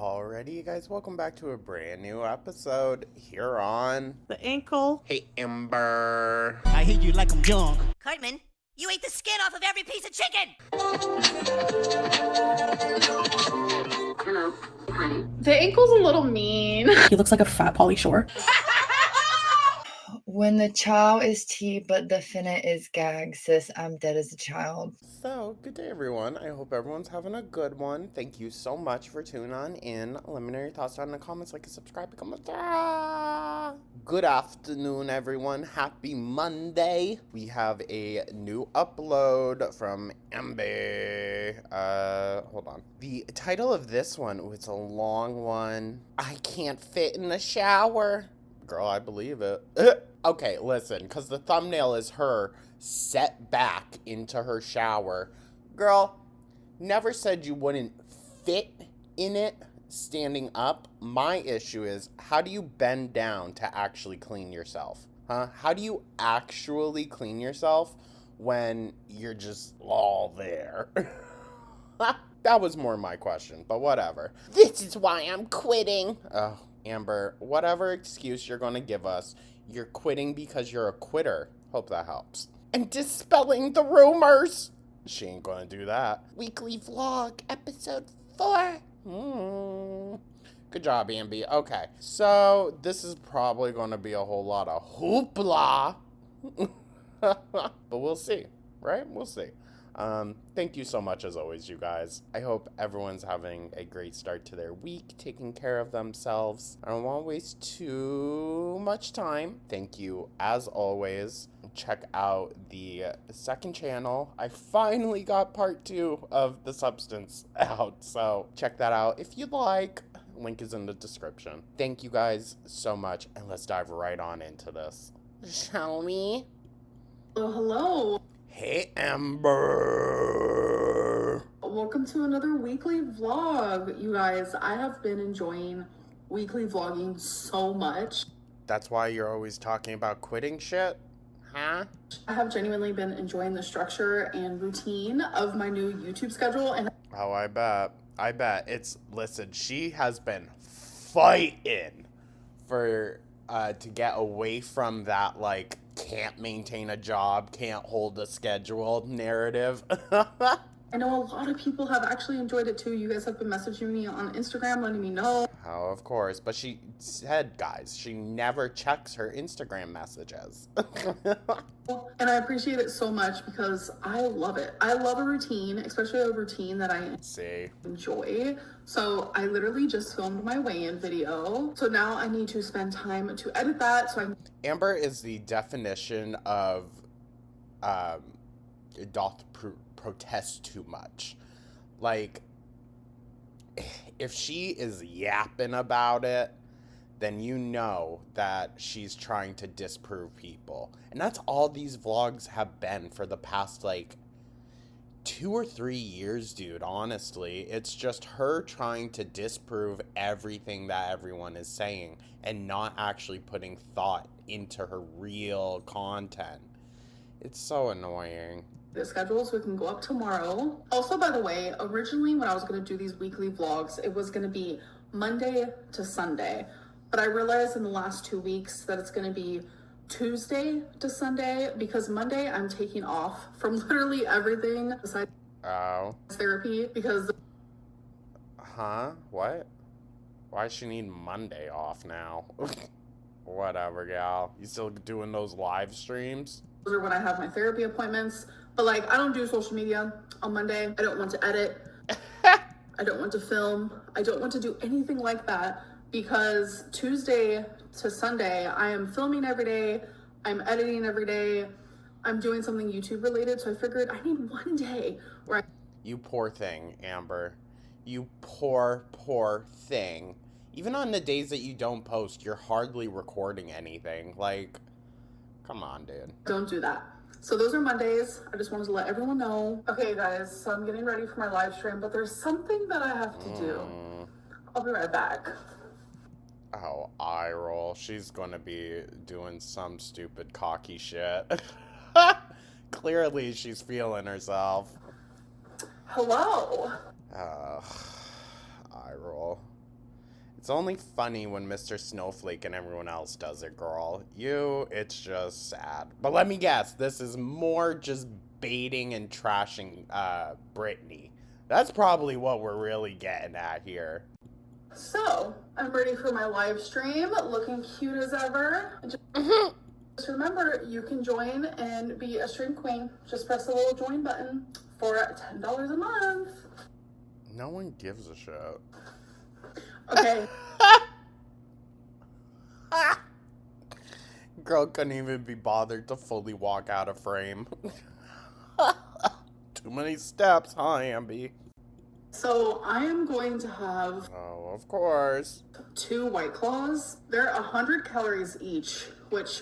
Alrighty, you guys, welcome back to a brand new episode here on The ankle. Hey Ember. I hate you like I'm young. Cartman, you ate the skin off of every piece of chicken! Hello, honey. The ankle's a little mean. He looks like a fat Pauly Shore. When the chow is tea, but the finna is gag, sis, I'm dead as a child. So, good day everyone. I hope everyone's having a good one. Thank you so much for tuning on in. Let me know your thoughts down in the comments, like and subscribe, become a Good afternoon everyone. Happy Monday. We have a new upload from Ember. Hold on. The title of this one, it's a long one. I can't fit in the shower. Girl, I believe it. Okay, listen, because the thumbnail is her set back into her shower. Girl, never said you wouldn't fit in it standing up. My issue is, how do you bend down to actually clean yourself? Huh? How do you actually clean yourself when you're just all there? That was more my question, but whatever. This is why I'm quitting. Oh, Amber, whatever excuse you're going to give us, you're quitting because you're a quitter. Hope that helps. And dispelling the rumors. She ain't going to do that. Weekly vlog, episode 4. Good job, Amby. Okay, so this is probably going to be a whole lot of hoopla. But we'll see, right? We'll see. Thank you so much as always, you guys. I hope everyone's having a great start to their week, taking care of themselves. I don't want to waste too much time. Thank you as always. Check out the second channel. I finally got part 2 of The Substance out, so check that out if you'd like. Link is in the description. Thank you guys so much, and let's dive right on into this. Shall we? Oh, hello. Hey, Ember. Welcome to another weekly vlog. You guys, I have been enjoying weekly vlogging so much. That's why you're always talking about quitting shit? Huh? I have genuinely been enjoying the structure and routine of my new YouTube schedule. And Oh, I bet. Listen, she has been fighting for, to get away from that, like, can't maintain a job, can't hold a schedule narrative. I know a lot of people have actually enjoyed it too. You guys have been messaging me on Instagram, letting me know. Oh, of course. But she said, guys, she never checks her Instagram messages. And I appreciate it so much because I love it. I love a routine, especially a routine that I enjoy. So I literally just filmed my weigh-in video. So now I need to spend time to edit that. Amber is the definition of doth protest too much. Like, if she is yapping about it, then you know that she's trying to disprove people. And that's all these vlogs have been for the past, like, 2 or 3 years, dude, honestly. It's just her trying to disprove everything that everyone is saying and not actually putting thought into her real content. It's so annoying. The schedule so we can go up tomorrow. Also, by the way, originally when I was going to do these weekly vlogs, it was going to be Monday to Sunday. But I realized in the last 2 weeks that it's going to be Tuesday to Sunday because Monday I'm taking off from literally everything besides therapy because... Huh? What? Why does she need Monday off now? Whatever, gal. You still doing those live streams? Those are when I have my therapy appointments. But like, I don't do social media on Monday. I don't want to edit. I don't want to film. I don't want to do anything like that because Tuesday to Sunday, I am filming every day. I'm editing every day. I'm doing something YouTube related. So I figured I need one day where You poor thing, Amber. You poor, poor thing. Even on the days that you don't post, you're hardly recording anything. Like, come on, dude. Don't do that. So those are Mondays. I just wanted to let everyone know. Okay, guys, so I'm getting ready for my live stream, but there's something that I have to do. I'll be right back. Oh, eye roll. She's gonna be doing some stupid cocky shit. Clearly, she's feeling herself. Hello. Eye roll. It's only funny when Mr. Snowflake and everyone else does it, girl. It's just sad. But let me guess, this is more just baiting and trashing Brittany. That's probably what we're really getting at here. So, I'm ready for my live stream, looking cute as ever. Just remember, you can join and be a stream queen. Just press the little join button for $10 a month. No one gives a shit. Okay. Girl couldn't even be bothered to fully walk out of frame. Too many steps, huh, Ambi? So, I am going to have Oh, of course. 2 White Claws. They're 100 calories each, which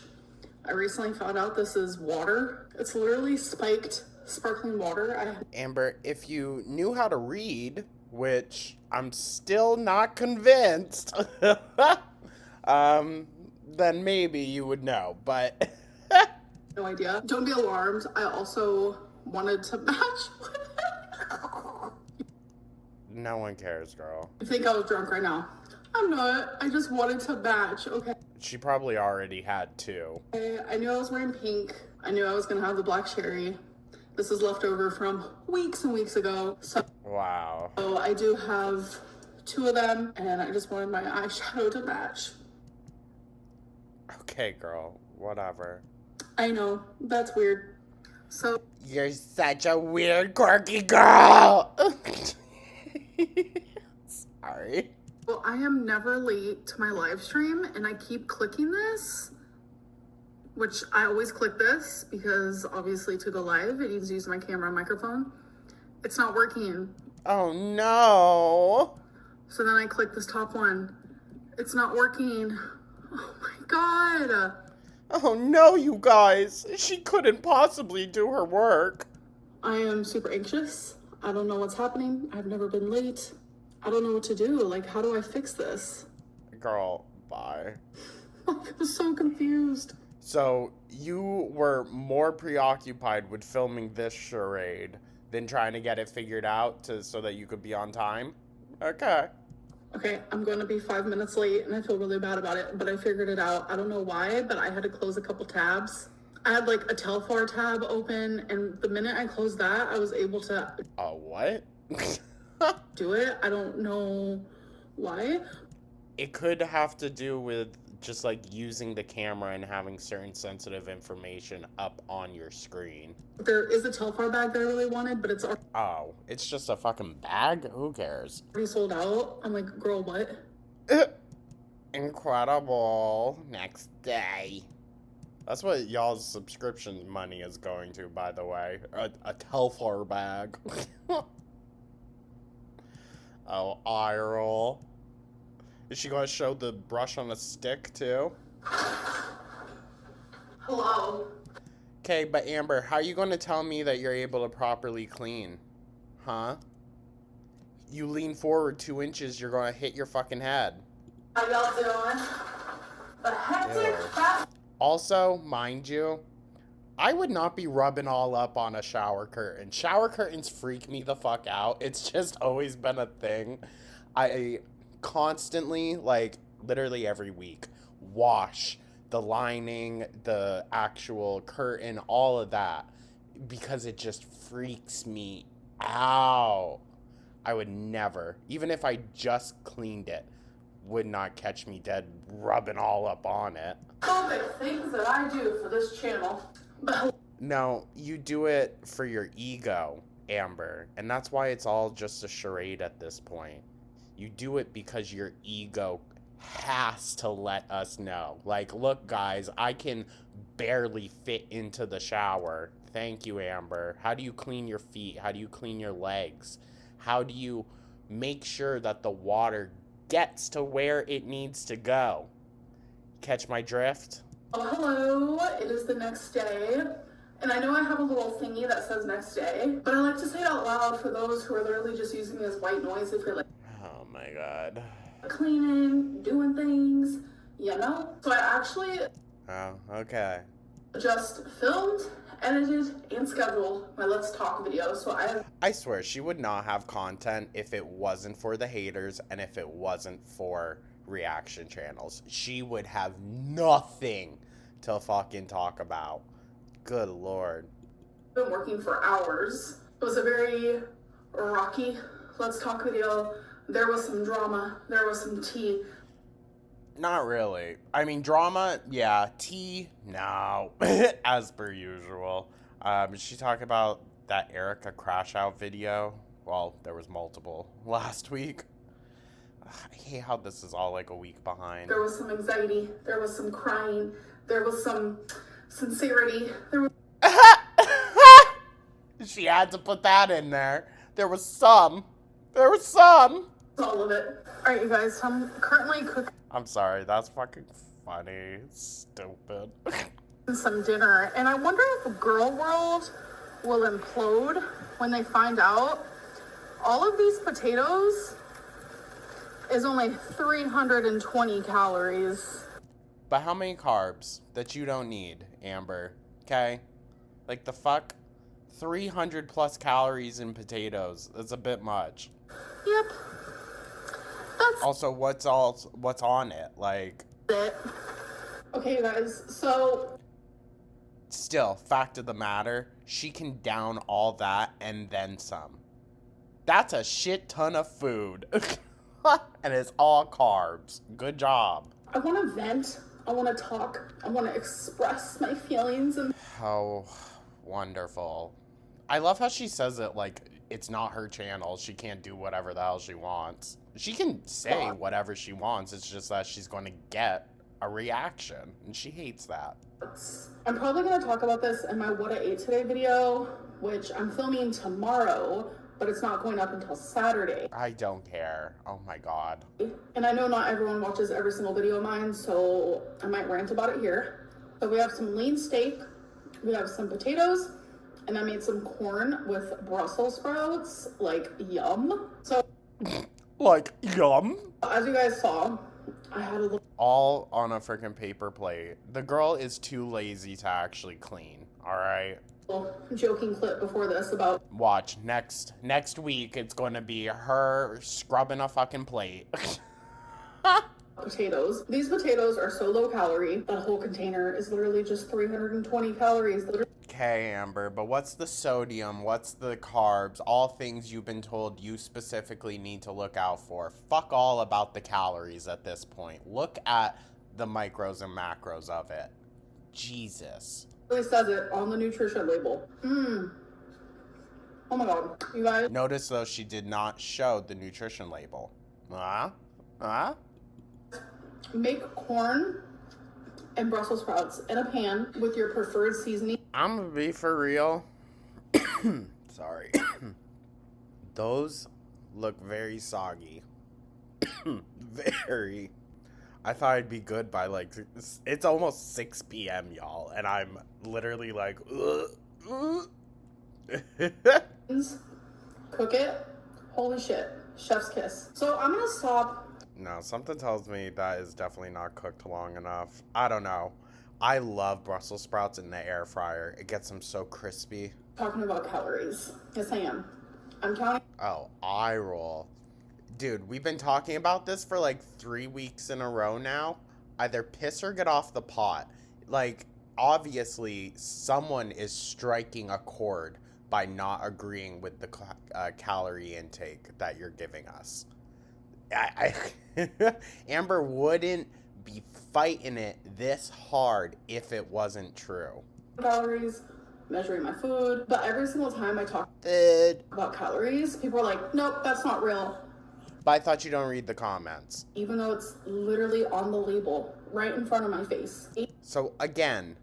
I recently found out this is water. It's literally spiked sparkling water. Amber, if you knew how to read, which I'm still not convinced, then maybe you would know, but No idea. Don't be alarmed. I also wanted to match. no one cares, girl. I think I was drunk right now. I'm not. I just wanted to match, okay? She probably already had 2. I knew I was wearing pink. I knew I was gonna have the black cherry. This is leftover from weeks and weeks ago. So Wow. I do have 2 of them, and I just wanted my eyeshadow to match. Okay, girl. Whatever. I know, that's weird. So You're such a weird, quirky girl! Sorry. well, I am never late to my live stream, and I keep clicking this, which I always click this because obviously to go live, it needs to use my camera and microphone. It's not working. Oh no! So then I click this top one. It's not working. Oh my god. Oh no, you guys! She couldn't possibly do her work. I am super anxious. I don't know what's happening. I've never been late. I don't know what to do. Like, how do I fix this? Girl, bye. I feel so confused. So, you were more preoccupied with filming this charade than trying to get it figured out so that you could be on time? Okay. Okay, I'm going to be 5 minutes late, and I feel really bad about it, but I figured it out. I don't know why, but I had to close a couple tabs. I had like a Telfar tab open, and the minute I closed that, I was able to What? do it. I don't know why. It could have to do with just like using the camera and having certain sensitive information up on your screen. There is a Telfar bag that I really wanted, but it's already Oh, it's just a fucking bag? Who cares? sold out. I'm like, girl, what? Incredible. Next day. That's what y'all's subscription money is going to, by the way. A Telfar bag. Oh, eye roll. Is she going to show the brush on a stick, too? Hello? Okay, but Amber, how are you going to tell me that you're able to properly clean? Huh? You lean forward 2 inches, you're going to hit your fucking head. How y'all doing? The hectic Ew. fast. Also, mind you, I would not be rubbing all up on a shower curtain. Shower curtains freak me the fuck out. It's just always been a thing. I constantly, like, literally every week, wash the lining, the actual curtain, all of that, because it just freaks me out. I would never, even if I just cleaned it, would not catch me dead rubbing all up on it. Phobic things that I do for this channel. But No, you do it for your ego, Amber, and that's why it's all just a charade at this point. You do it because your ego has to let us know. Like, look, guys, I can barely fit into the shower. Thank you, Amber. How do you clean your feet? How do you clean your legs? How do you make sure that the water gets to where it needs to go? Catch my drift? oh, hello, it is the next day. And I know I have a little thingy that says next day, but I like to say it out loud for those who are literally just using it as white noise if you're like Oh my god. cleaning, doing things, you know? So I actually Oh, okay. just filmed, edited, and scheduled my Let's Talk video. So I swear, she would not have content if it wasn't for the haters and if it wasn't for reaction channels. She would have nothing to fucking talk about. Good lord. been working for hours. It was a very rocky Let's Talk video. There was some drama. There was some tea. Not really. I mean, drama, yeah. Tea, no. As per usual. She talked about that Erica crash out video. Well, there was multiple last week. I hate how this is all like a week behind. There was some anxiety. There was some crying. There was some sincerity. There was She had to put that in there. There was some. There was some. all of it. All right, you guys. I'm currently cooking I'm sorry, that's fucking funny. Stupid. some dinner, and I wonder if Girl World will implode when they find out all of these potatoes is only 320 calories. But how many carbs that you don't need, Amber? Okay? Like the fuck? 300 plus calories in potatoes. That's a bit much. Yep. That's Also, what's on it? Like, it. Okay, you guys. So still, fact of the matter, she can down all that and then some. That's a shit ton of food. And it's all carbs. Good job. I want to vent. I want to talk. I want to express my feelings. And How wonderful. I love how she says it like it's not her channel. She can't do whatever the hell she wants. She can say whatever she wants. It's just that she's going to get a reaction. And she hates that. I'm probably going to talk about this in my What I Ate Today video, which I'm filming tomorrow, but it's not going up until Saturday. I don't care. Oh my god. And I know not everyone watches every single video of mine, so I might rant about it here. So we have some lean steak, we have some potatoes, and I made some corn with Brussels sprouts, like yum. So Like, yum. as you guys saw, I had a little All on a freaking paper plate. The girl is too lazy to actually clean. Alright? joking clip before this about Watch. Next week, it's going to be her scrubbing a fucking plate. potatoes. These potatoes are so low calorie. That whole container is literally just 320 calories. Okay, Amber, but what's the sodium? What's the carbs? All things you've been told you specifically need to look out for. Fuck all about the calories at this point. Look at the micros and macros of it. Jesus. Really says it on the nutrition label. Oh my god, you guys. Notice, though, she did not show the nutrition label. Make corn and Brussels sprouts in a pan with your preferred seasoning. I'm gonna be for real. Sorry. Those look very soggy. Very. I thought I'd be good by like, it's almost 6 p.m., y'all, and I'm literally like, Cook it. Holy shit. Chef's kiss. So I'm gonna stop. No, something tells me that is definitely not cooked long enough. I don't know. I love Brussels sprouts in the air fryer. It gets them so crispy. Talking about calories. Yes, I am. I'm counting. Oh, eye roll. Dude, we've been talking about this for like 3 weeks in a row now. Either piss or get off the pot. Like, obviously, someone is striking a chord by not agreeing with the calorie intake that you're giving us. Amber wouldn't be fighting it this hard if it wasn't true. Calories, measuring my food. But every single time I talk But about calories, people are like, nope, that's not real. I thought you don't read the comments. Even though it's literally on the label right in front of my face. So again,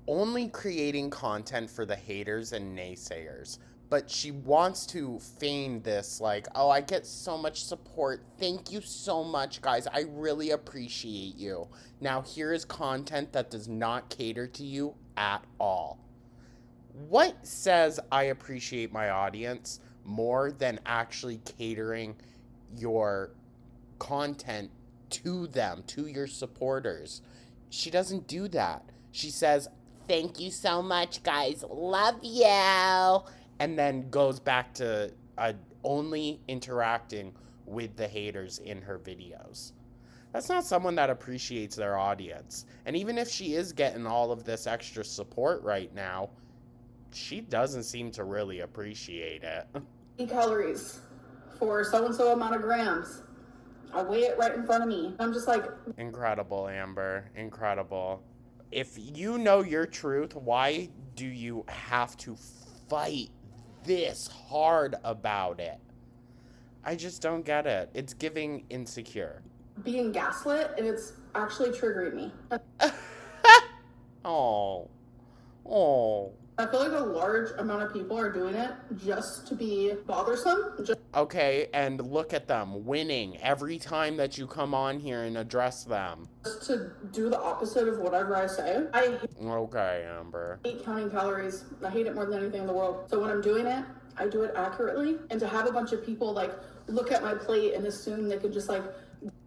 only creating content for the haters and naysayers. But she wants to feign this like, oh, I get so much support. Thank you so much, guys. I really appreciate you. Now here is content that does not cater to you at all. What says I appreciate my audience more than actually catering your content to them, to your supporters? She doesn't do that. She says, thank you so much, guys. Love you. And then goes back to only interacting with the haters in her videos. That's not someone that appreciates their audience. And even if she is getting all of this extra support right now, she doesn't seem to really appreciate it. Calories for so-and-so amount of grams. I weigh it right in front of me. I'm just like... Incredible, Amber. Incredible. If you know your truth, why do you have to fight this hard about it? I just don't get it. It's giving insecure. being gaslit, and it's actually triggering me. Oh. Oh. I feel like a large amount of people are doing it just to be bothersome. Okay, and look at them winning every time that you come on here and address them. Just to do the opposite of whatever I say. I Okay, Amber. hate counting calories. I hate it more than anything in the world. So when I'm doing it, I do it accurately. And to have a bunch of people like look at my plate and assume they can just like...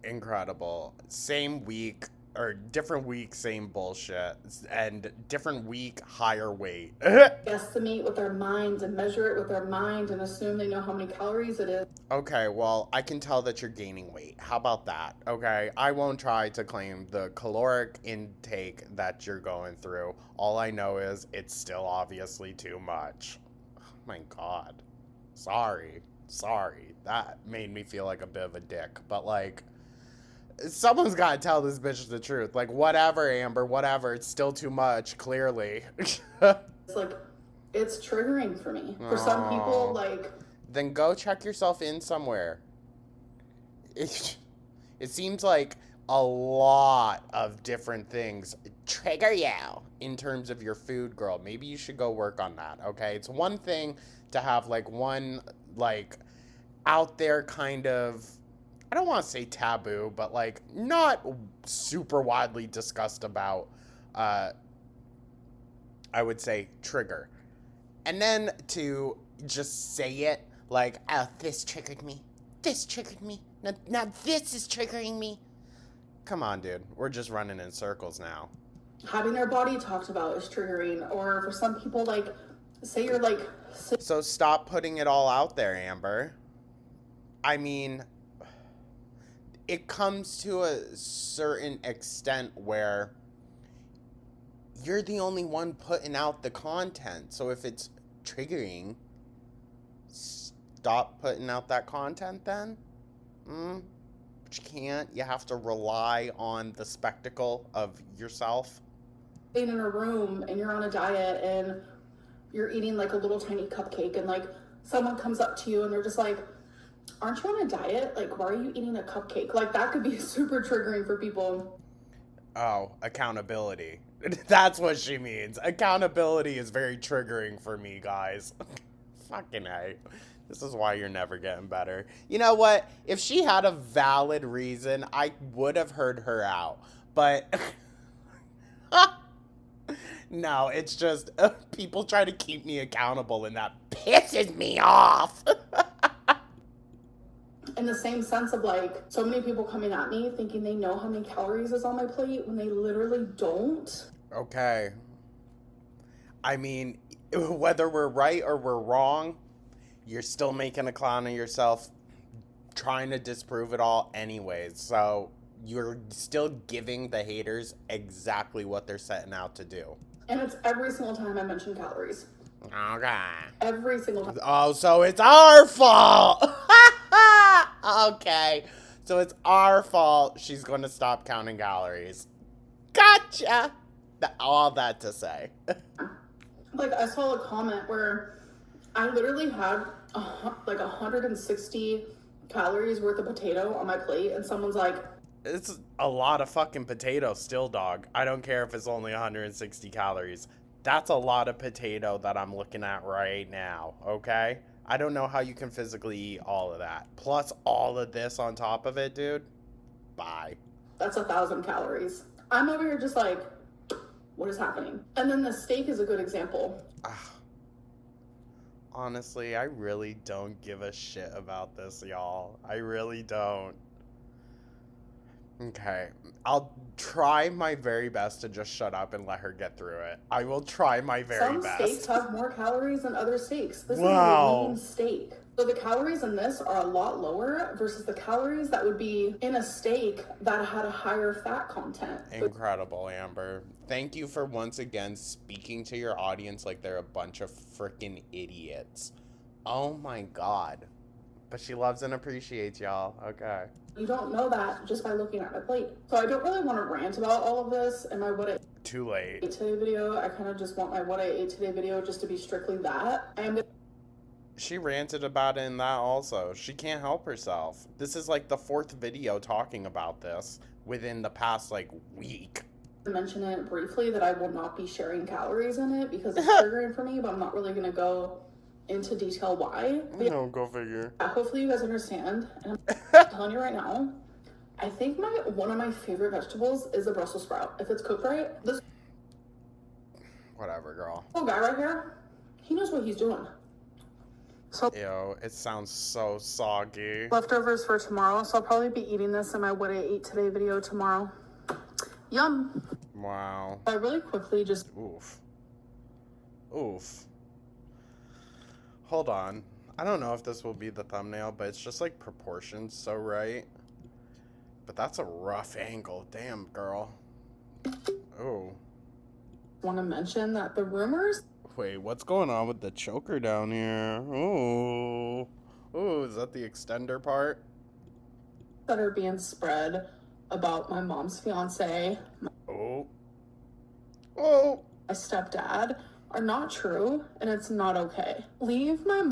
Incredible. Same week, or different week, same bullshit. And different week, higher weight. estimate with their mind and measure it with their mind and assume they know how many calories it is. Okay, well, I can tell that you're gaining weight. How about that? Okay, I won't try to claim the caloric intake that you're going through. All I know is it's still obviously too much. Oh my god. Sorry. That made me feel like a bit of a dick. But, like, someone's got to tell this bitch the truth. Like, whatever, Amber, whatever. It's still too much, clearly. It's like, it's triggering for me. For some people, like... Then go check yourself in somewhere. It seems like a lot of different things trigger you in terms of your food, girl. Maybe you should go work on that, okay? It's one thing to have, like, one, like, out there kind of... I don't want to say taboo, but, like, not super widely discussed about, I would say, trigger. And then to just say it, like, oh, this triggered me. Now this is triggering me. Come on, dude. We're just running in circles now. Having their body talked about is triggering. Or for some people, like, say you're, like... So stop putting it all out there, Amber. I mean... It comes to a certain extent where you're the only one putting out the content. So if it's triggering, stop putting out that content then. But you can't. You have to rely on the spectacle of yourself. In a room and you're on a diet and you're eating like a little tiny cupcake and like someone comes up to you and they're just like, aren't you on a diet? Like, why are you eating a cupcake? Like, that could be super triggering for people. Oh, accountability. That's what she means. Accountability is very triggering for me, guys. Fucking A. This is why you're never getting better. You know what? If she had a valid reason, I would have heard her out. But... no, it's just people try to keep me accountable, and that pisses me off. In the same sense of like, so many people coming at me thinking they know how many calories is on my plate when they literally don't. Okay. I mean, whether we're right or we're wrong, you're still making a clown of yourself, trying to disprove it all anyways. So you're still giving the haters exactly what they're setting out to do. And it's every single time I mention calories. Okay. Every single time. Oh, so it's our fault. Okay. So it's our fault she's going to stop counting calories. Gotcha. All that to say. Like, I saw a comment where I literally had like 160 calories worth of potato on my plate, and someone's like, it's a lot of fucking potato still, dog. I don't care if it's only 160 calories. That's a lot of potato that I'm looking at right now, okay? I don't know how you can physically eat all of that. Plus all of this on top of it, dude. Bye. that's 1,000 calories. I'm over here just like, what is happening? And then the steak is a good example. Honestly, I really don't give a shit about this, y'all. I really don't. Okay. I'll try my very best to just shut up and let her get through it. I will try my very Some best. steaks have more calories than other steaks. This is a Wow. lean steak. So the calories in this are a lot lower versus the calories that would be in a steak that had a higher fat content. Incredible, Amber. Thank you for once again speaking to your audience like they're a bunch of freaking idiots. Oh my god. But she loves and appreciates y'all. Okay. You don't know that just by looking at my plate. So I don't really want to rant about all of this in my what I Too late. ate today video. I kind of just want my what I ate today video just to be strictly that. I am She ranted about it in that also. She can't help herself. This is like the 4th video talking about this within the past like week. to mention it briefly that I will not be sharing calories in it because it's triggering for me, but I'm not really going to go into detail why. But No, go figure. yeah, hopefully you guys understand. And I'm telling you right now, I think one of my favorite vegetables is a Brussels sprout. If it's cooked right, this Whatever, girl. little guy right here, he knows what he's doing. So Ew, it sounds so soggy. leftovers for tomorrow, so I'll probably be eating this in my what I ate today video tomorrow. Yum. Wow. I really quickly just Oof. Oof. Hold on. I don't know if this will be the thumbnail, but it's just like proportions so right. But that's a rough angle. Damn, girl. Oh. want to mention that the rumors Wait, what's going on with the choker down here? Oh. Oh, is that the extender part? that are being spread about my mom's fiance, Oh. Oh. my stepdad, are not true, and it's not okay. Leave my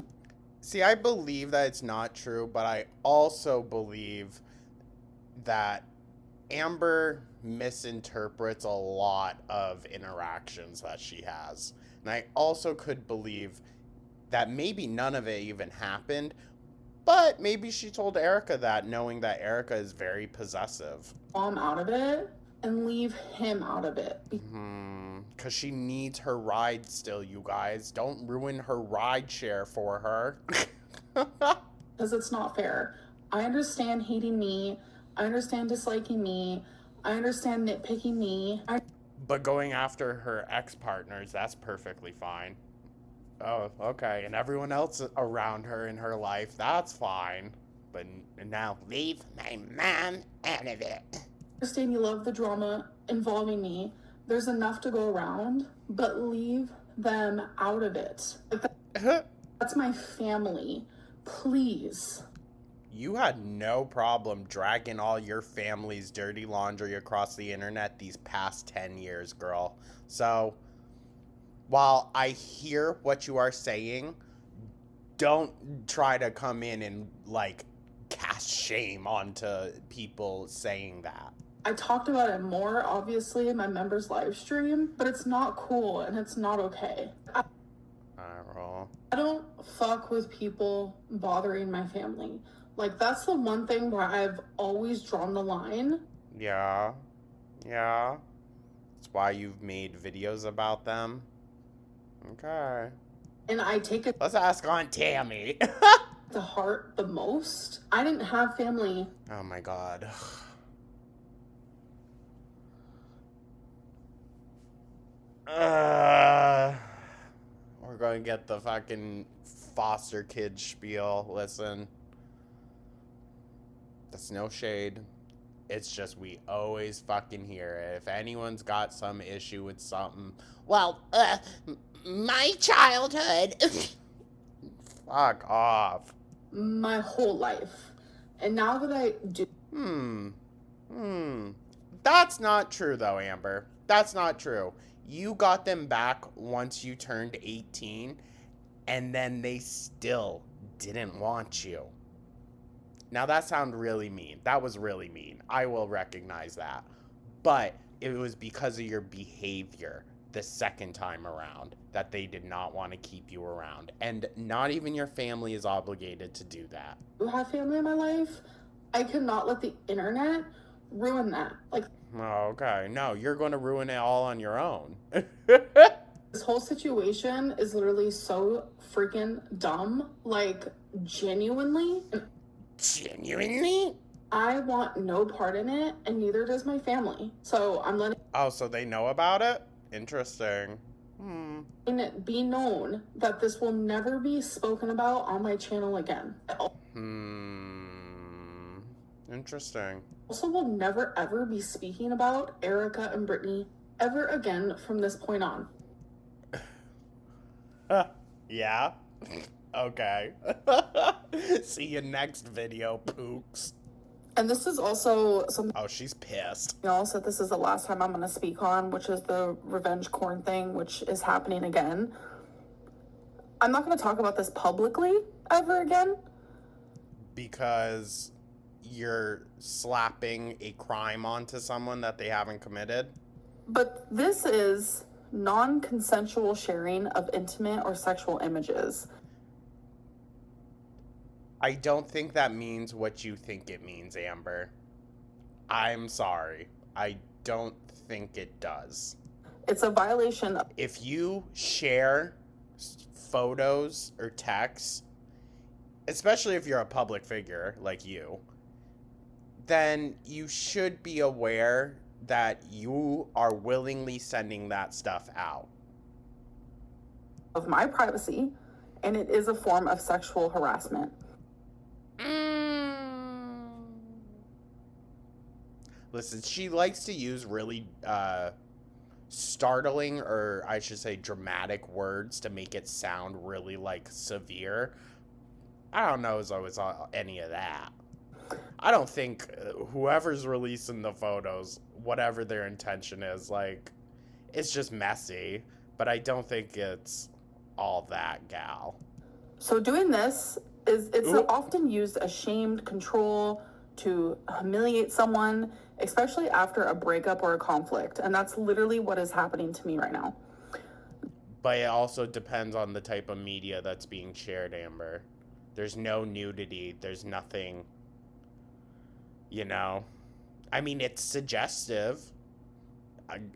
See, I believe that it's not true, but I also believe that Amber misinterprets a lot of interactions that she has. And I also could believe that maybe none of it even happened, but maybe she told Erica that, knowing that Erica is very possessive. mom out of it and leave him out of it. Because she needs her ride still, you guys. Don't ruin her ride share for her. Because it's not fair. I understand hating me. I understand disliking me. I understand nitpicking me. But going after her ex-partners, that's perfectly fine. Oh, okay. And everyone else around her in her life, that's fine. But now, leave my mom out of it. Understand you love the drama involving me. There's enough to go around, but leave them out of it. Like, that's my family. Please. You had no problem dragging all your family's dirty laundry across the internet these past 10 years, girl. So, while I hear what you are saying, don't try to come in and, like, cast shame onto people saying that. I talked about it more, obviously, in my members' live stream, but it's not cool and it's not okay. I don't fuck with people bothering my family. Like, that's the one thing where I've always drawn the line. Yeah. Yeah. That's why you've made videos about them. Okay. And I take it Let's ask Aunt Tammy. to heart the most. I didn't have family. Oh my god. We're going to get the fucking foster kid spiel. Listen. That's no shade. It's just we always fucking hear it. If anyone's got some issue with something, well, my childhood. Fuck off. My whole life. And now that I do, That's not true, though, Amber. That's not true. You got them back once you turned 18, and then they still didn't want you. Now, that sounded really mean. That was really mean. I will recognize that. But it was because of your behavior the second time around that they did not want to keep you around. And not even your family is obligated to do that. have family in my life, I cannot let the internet ruin that. Like, Oh, okay. No, you're going to ruin it all on your own. this whole situation is literally so freaking dumb. Like, genuinely. Genuinely? I want no part in it, and neither does my family. So I'm letting Oh, so they know about it? Interesting. it be known that this will never be spoken about on my channel again. Interesting. Also will never ever be speaking about Erica and Brittany ever again from this point on. Yeah? Okay. See you next video, pooks. And this is also something Oh, she's pissed. else that this is the last time I'm going to speak on, which is the revenge corn thing, which is happening again. I'm not going to talk about this publicly ever again. Because you're slapping a crime onto someone that they haven't committed? But this is non-consensual sharing of intimate or sexual images. I don't think that means what you think it means, Amber. I'm sorry. I don't think it does. It's a violation of If you share photos or texts, especially if you're a public figure like you, then you should be aware that you are willingly sending that stuff out. my privacy, and it is a form of sexual harassment. Listen, she likes to use really startling, or I should say dramatic words to make it sound really like severe. I don't know as I was any of that. I don't think whoever's releasing the photos, whatever their intention is, like, it's just messy, but I don't think it's all that, gal. So doing this it's Ooh. often used as shamed control to humiliate someone, especially after a breakup or a conflict. And that's literally what is happening to me right now. But it also depends on the type of media that's being shared, Amber. There's no nudity. There's nothing, you know. I mean, it's suggestive.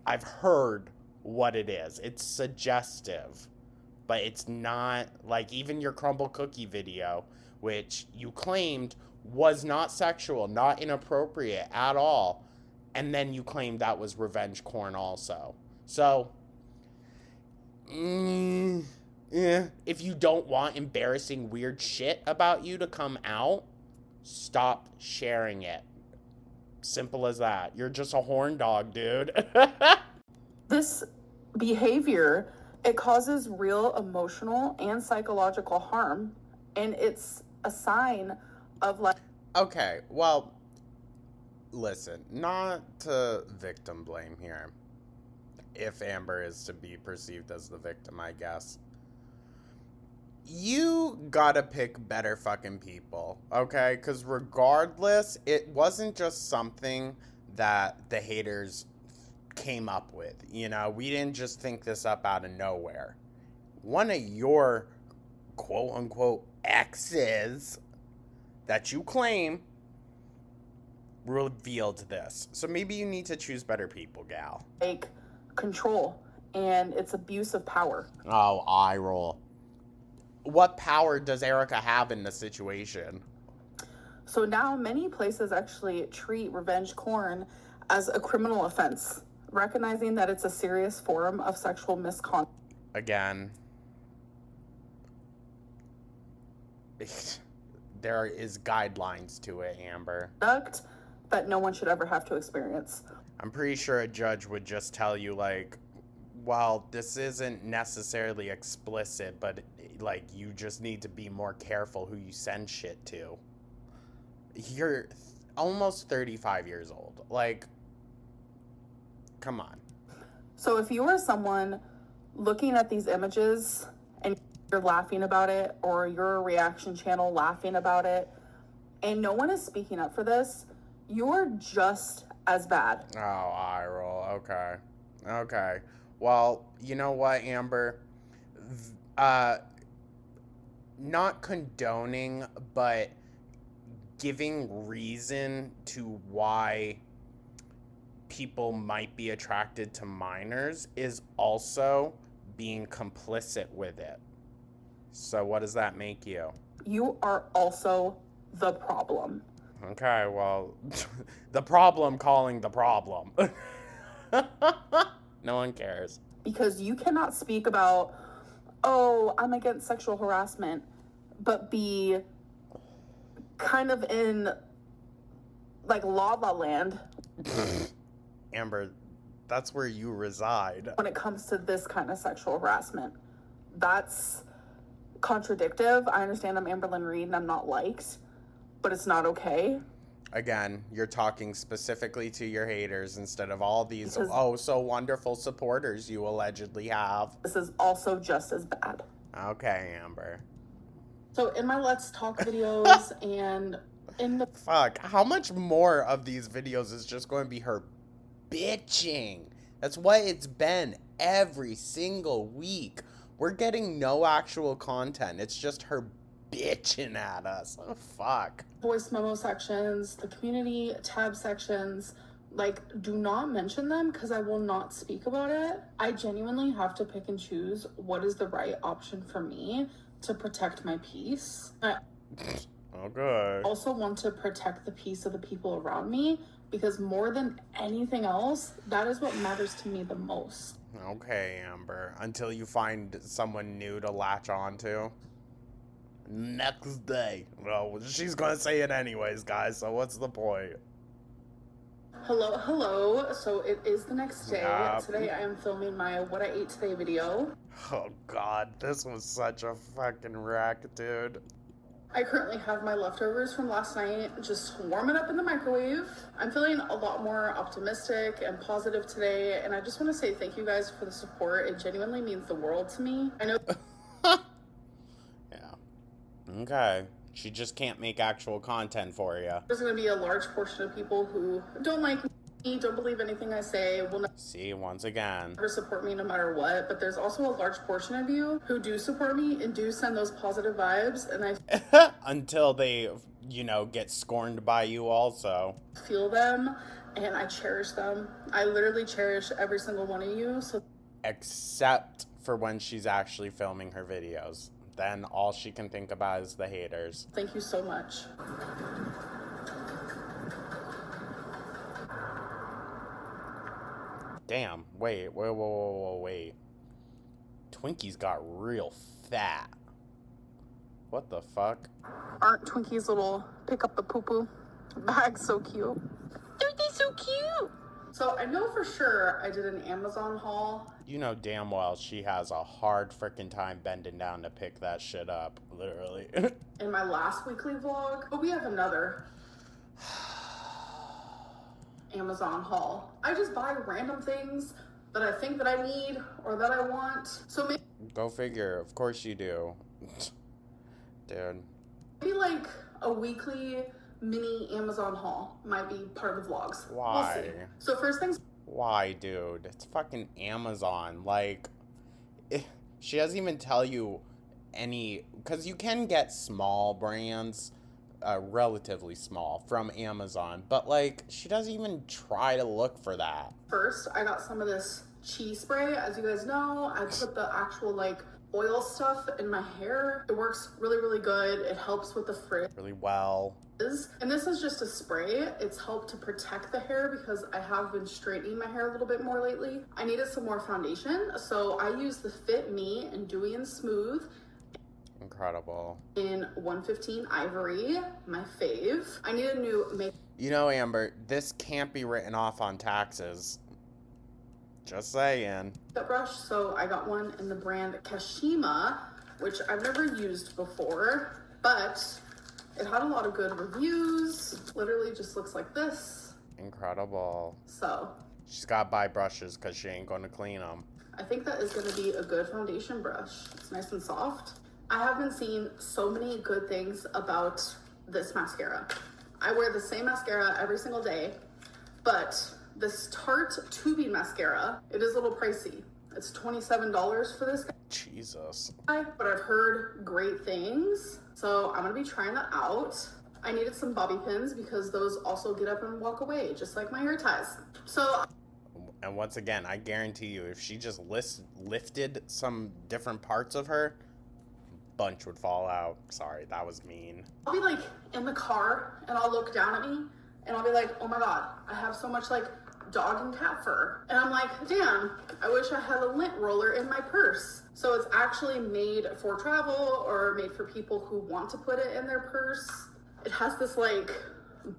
I've heard what it is. It's suggestive. But it's not, like, even your crumble cookie video, which you claimed was not sexual, not inappropriate at all. And then you claimed that was revenge corn also. So, yeah. If you don't want embarrassing weird shit about you to come out, stop sharing it. Simple as that. You're just a horn dog, dude. This behavior, it causes real emotional and psychological harm, and it's a sign of like Okay, well, listen, not to victim blame here. If Amber is to be perceived as the victim, I guess. You gotta pick better fucking people, okay? Because regardless, it wasn't just something that the haters came up with. You know, we didn't just think this up out of nowhere. One of your quote unquote exes that you claim revealed this. So maybe you need to choose better people, gal. control, and it's abuse of power. Oh, eye roll. What power does Erica have in the situation? So now many places actually treat revenge corn as a criminal offense, recognizing that it's a serious form of sexual misconduct. Again, there is guidelines to it, Amber. That no one should ever have to experience. I'm pretty sure a judge would just tell you, like, well, this isn't necessarily explicit, but, like, you just need to be more careful who you send shit to. You're almost 35 years old. Like, come on. So if you are someone looking at these images and you're laughing about it, or you're a reaction channel laughing about it, and no one is speaking up for this, you're just as bad. Oh, eye roll. Okay. Okay. Well, you know what, Amber? Not condoning, but giving reason to why people might be attracted to minors is also being complicit with it. So what does that make you? You are also the problem. Okay, well, the problem calling the problem. No one cares. Because you cannot speak about, oh, I'm against sexual harassment, but be kind of in like La La Land Amber, that's where you reside. when it comes to this kind of sexual harassment. That's contradictive. I understand I'm Amberlynn Reed and I'm not liked, but it's not okay. Again, you're talking specifically to your haters instead of all these Because- oh so wonderful supporters you allegedly have. This is also just as bad. Okay, Amber. So in my Let's Talk videos and in the Fuck, how much more of these videos is just going to be her bitching? That's what it's been every single week. We're getting no actual content. It's just her bitching at us. Oh, fuck. voice memo sections, the community tab sections, like, do not mention them because I will not speak about it. I genuinely have to pick and choose what is the right option for me to protect my peace. I Okay. also want to protect the peace of the people around me because more than anything else, that is what matters to me the most. Okay, Amber. Until you find someone new to latch onto. Next day. Well, she's gonna say it anyways, guys, so what's the point? Hello. So it is the next day. Yup. Today I am filming my What I Ate Today video. Oh, God. This was such a fucking wreck, dude. I currently have my leftovers from last night, just warm it up in the microwave. I'm feeling a lot more optimistic and positive today, and I just want to say thank you guys for the support. It genuinely means the world to me. I know Yeah. Okay. She just can't make actual content for you. there's going to be a large portion of people who don't like me, don't believe anything I say, will See, once again. never support me no matter what, but there's also a large portion of you who do support me and do send those positive vibes, and I Until they, get scorned by you also. feel them and I cherish them. I literally cherish every single one of you, so Except for when she's actually filming her videos. Then all she can think about is the haters. thank you so much. Damn, wait. Twinkies got real fat. What the fuck? Aren't Twinkie's little pick up the poo-poo bags so cute? Aren't they so cute? So I know for sure I did an Amazon haul. You know damn well she has a hard frickin' time bending down to pick that shit up, literally. In my last weekly vlog, but we have another Amazon haul. I just buy random things that I think that I need or that I want. So Go figure, of course you do. Dude. maybe like a weekly mini Amazon haul might be part of the vlogs. Why? We'll see. So first things Why, dude? It's fucking Amazon. Like, she doesn't even tell you any... Because you can get small brands, relatively small, from Amazon. But, like, she doesn't even try to look for that. first, I got some of this cheese spray. As you guys know, I put the actual like oil stuff in my hair. It works really, really good. It helps with the frizz. Really well. And this is just a spray. It's helped to protect the hair because I have been straightening my hair a little bit more lately. I needed some more foundation, so I used the Fit Me and Dewy and Smooth Incredible. in 115 Ivory, my fave. I need a new makeup You know, Amber, this can't be written off on taxes. Just saying. brush, so I got one in the brand Kashima, which I've never used before, but it had a lot of good reviews. Literally just looks like this. Incredible. So She's got to buy brushes because she ain't going to clean them. I think that is going to be a good foundation brush. It's nice and soft. I have been seeing so many good things about this mascara. I wear the same mascara every single day, but this Tarte tubing mascara, it is a little pricey. It's $27 for this Jesus. guy, but I've heard great things. So I'm gonna be trying that out. I needed some bobby pins because those also get up and walk away, just like my hair ties. So And once again, I guarantee you, if she just lifted some different parts of her, bunch would fall out. Sorry, that was mean. I'll be like in the car and I'll look down at me and I'll be like, oh my God, I have so much like dog and cat fur. And I'm like, damn, I wish I had a lint roller in my purse. So it's actually made for travel or made for people who want to put it in their purse. It has this like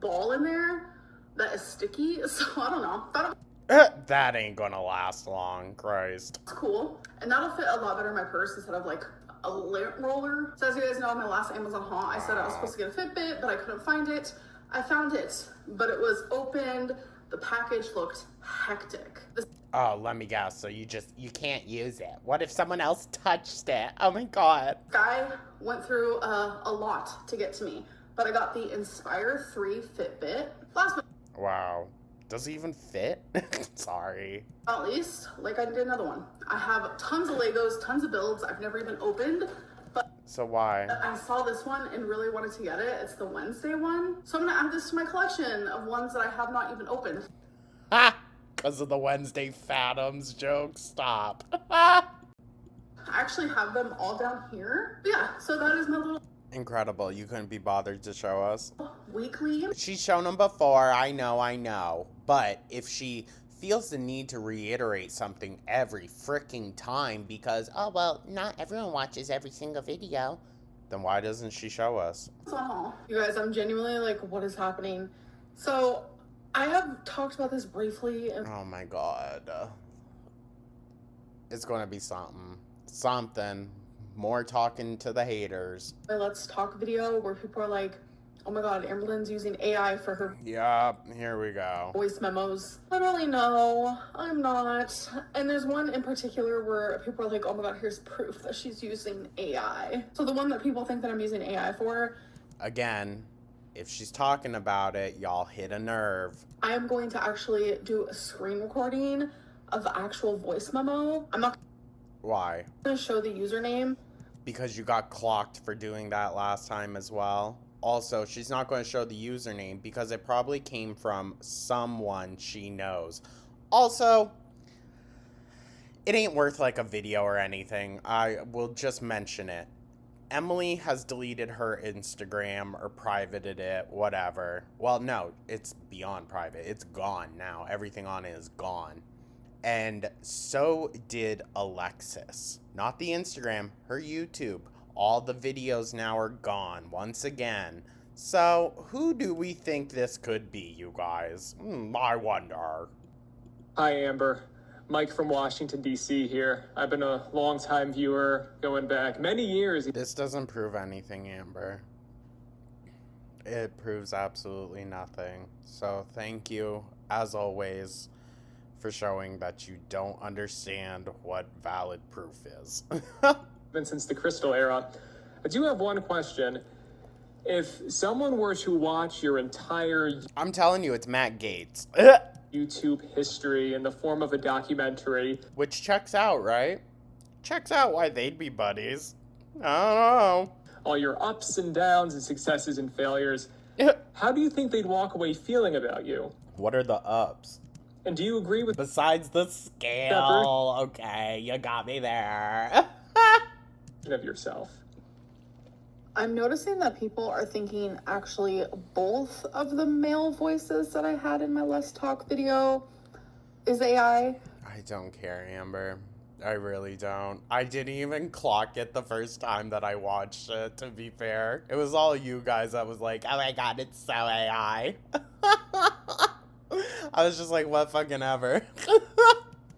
ball in there that is sticky. So I don't know. Thought it That ain't gonna last long, Christ. was cool. And that'll fit a lot better in my purse instead of like a lint roller. So as you guys know, my last Amazon haul, I said I was supposed to get a Fitbit, but I couldn't find it. I found it, but it was opened. The package looked hectic. This Oh, let me guess. So you can't use it. What if someone else touched it? Oh my God. guy went through a lot to get to me, but I got the Inspire 3 Fitbit. Last but Wow. Does it even fit? Sorry. not least, like I did another one. I have tons of Legos, tons of builds I've never even opened, but So why? I saw this one and really wanted to get it. It's the Wednesday one. So I'm gonna add this to my collection of ones that I have not even opened. Ha! Because of the Wednesday Phantoms joke. Stop. I actually have them all down here. But yeah, so that is my little Incredible. You couldn't be bothered to show us. weekly. She's shown them before. I know. But if she feels the need to reiterate something every freaking time because, oh, well, not everyone watches every single video, then why doesn't she show us? You guys, I'm genuinely like, what is happening? So I have talked about this briefly in Oh my God. It's going to be something. Something. More talking to the haters. my Let's Talk video where people are like, oh my God, Amberlynn's using AI for her Yup, here we go. voice memos. Literally, no, I'm not. And there's one in particular where people are like, oh my God, here's proof that she's using AI. So the one that people think that I'm using AI for, Again, if she's talking about it, y'all hit a nerve. I am going to actually do a screen recording of the actual voice memo. I'm not Why? going to show the username. Because you got clocked for doing that last time as well. Also, she's not going to show the username because it probably came from someone she knows. Also, it ain't worth like a video or anything. I will just mention it. Emily has deleted her Instagram or privated it, whatever. Well, no, it's beyond private. It's gone now. Everything on it is gone. And so did Alexis. Not the Instagram, her YouTube. All the videos now are gone once again. So, who do we think this could be, you guys? I wonder. Hi, Amber. Mike from Washington, D.C. here. I've been a long-time viewer, going back many years. This doesn't prove anything, Amber. It proves absolutely nothing. So, thank you, as always, for showing that you don't understand what valid proof is. Been since the Crystal era. I do have one question. If someone were to watch your entire I'm telling you, it's Matt Gates. YouTube history in the form of a documentary, Which checks out, right? Checks out why they'd be buddies. I don't know. all your ups and downs and successes and failures, how do you think they'd walk away feeling about you? What are the ups? And do you agree with Besides the scale. Okay, you got me there. of yourself? I'm noticing that people are thinking actually both of the male voices that I had in my Let's Talk video is AI. I don't care, Amber. I really don't. I didn't even clock it the first time that I watched it, to be fair. It was all you guys that was like, oh my God, it's so AI. I was just like, what fucking ever.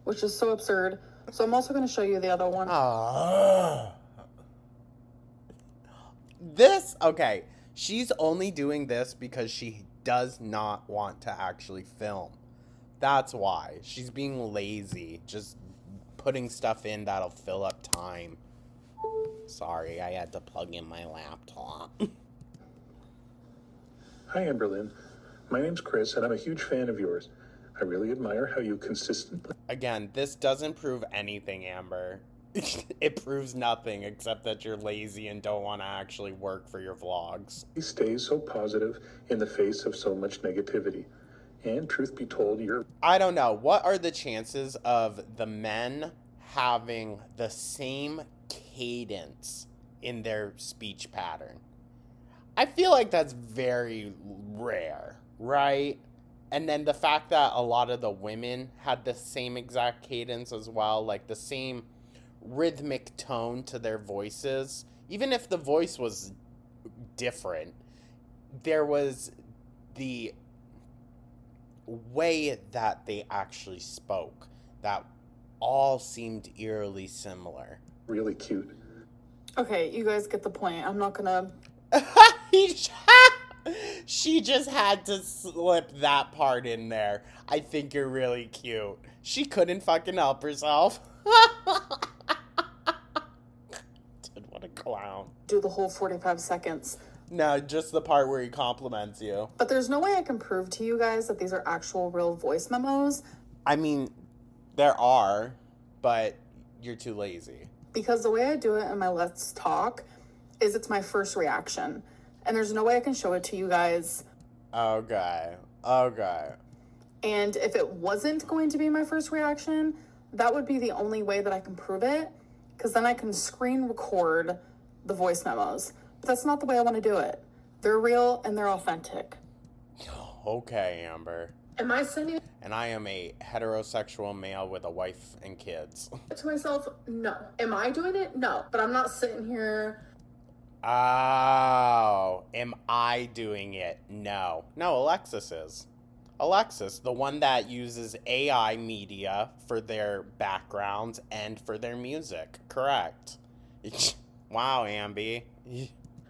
Which is so absurd. So I'm also going to show you the other one. Okay, she's only doing this because she does not want to actually film. That's why. She's being lazy, just putting stuff in that'll fill up time. Sorry, I had to plug in my laptop. Hi, Amberlynn. My name's Chris, and I'm a huge fan of yours. I really admire how you consistently Again, this doesn't prove anything, Amber. It proves nothing except that you're lazy and don't want to actually work for your vlogs. stay so positive in the face of so much negativity. And truth be told, you're I don't know. What are the chances of the men having the same cadence in their speech pattern. I feel like that's very rare, right? And then the fact that a lot of the women had the same exact cadence as well, like the same rhythmic tone to their voices, even if the voice was different, there was the way that they actually spoke that all seemed eerily similar. Really cute. Okay, you guys get the point. I'm not gonna. She just had to slip that part in there. I think you're really cute. She couldn't fucking help herself. Dude, what a clown. Do the whole 45 seconds. No, just the part where he compliments you. But there's no way I can prove to you guys that these are actual real voice memos. I mean, there are, but you're too lazy. Because the way I do it in my Let's Talk is it's my first reaction. And there's no way I can show it to you guys. Okay. And if it wasn't going to be my first reaction, that would be the only way that I can prove it. Because then I can screen record the voice memos. But that's not the way I want to do it. They're real and they're authentic. Okay, Amber. Am I sending And I am a heterosexual male with a wife and kids. it to myself? No. Am I doing it? No. But I'm not sitting here. Oh, am I doing it? No. No, Alexis is. Alexis, the one that uses AI media for their backgrounds and for their music. Correct. Wow, Ambi.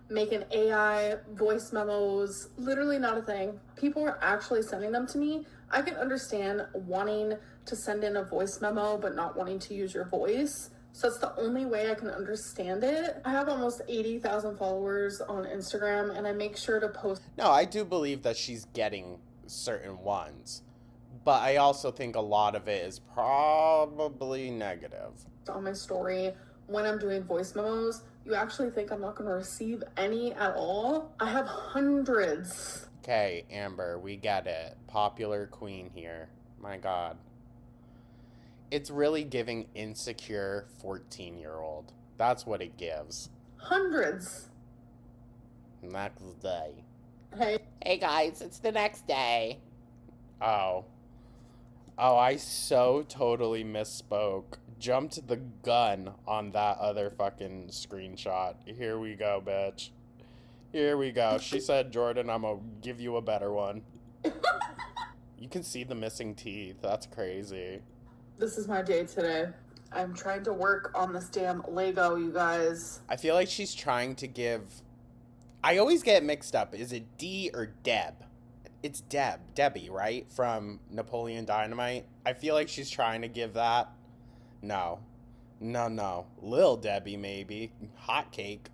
Making AI voice memos, literally not a thing. People are actually sending them to me. I can understand wanting to send in a voice memo but not wanting to use your voice. So that's the only way I can understand it. I have almost 80,000 followers on Instagram and I make sure to post. No, I do believe that she's getting certain ones. But I also think a lot of it is probably negative. On my story when I'm doing voice memos. You actually think I'm not going to receive any at all? I have hundreds. Okay, Amber, we get it. Popular queen here. My God. It's really giving insecure 14-year-old. That's what it gives. Hundreds. Next day. Hey. Hey guys, it's the next day. Oh, I so totally misspoke. Jumped the gun on that other fucking screenshot. Here we go, bitch. Here we go. She said, Jordan, I'm gonna give you a better one. You can see the missing teeth. That's crazy. This is my day today. I'm trying to work on this damn Lego, you guys. I feel like she's trying to give... I always get mixed up. Is it D or Deb? It's Debbie, right? From Napoleon Dynamite. I feel like she's trying to give that. No. Lil Debbie, maybe. Hot cake.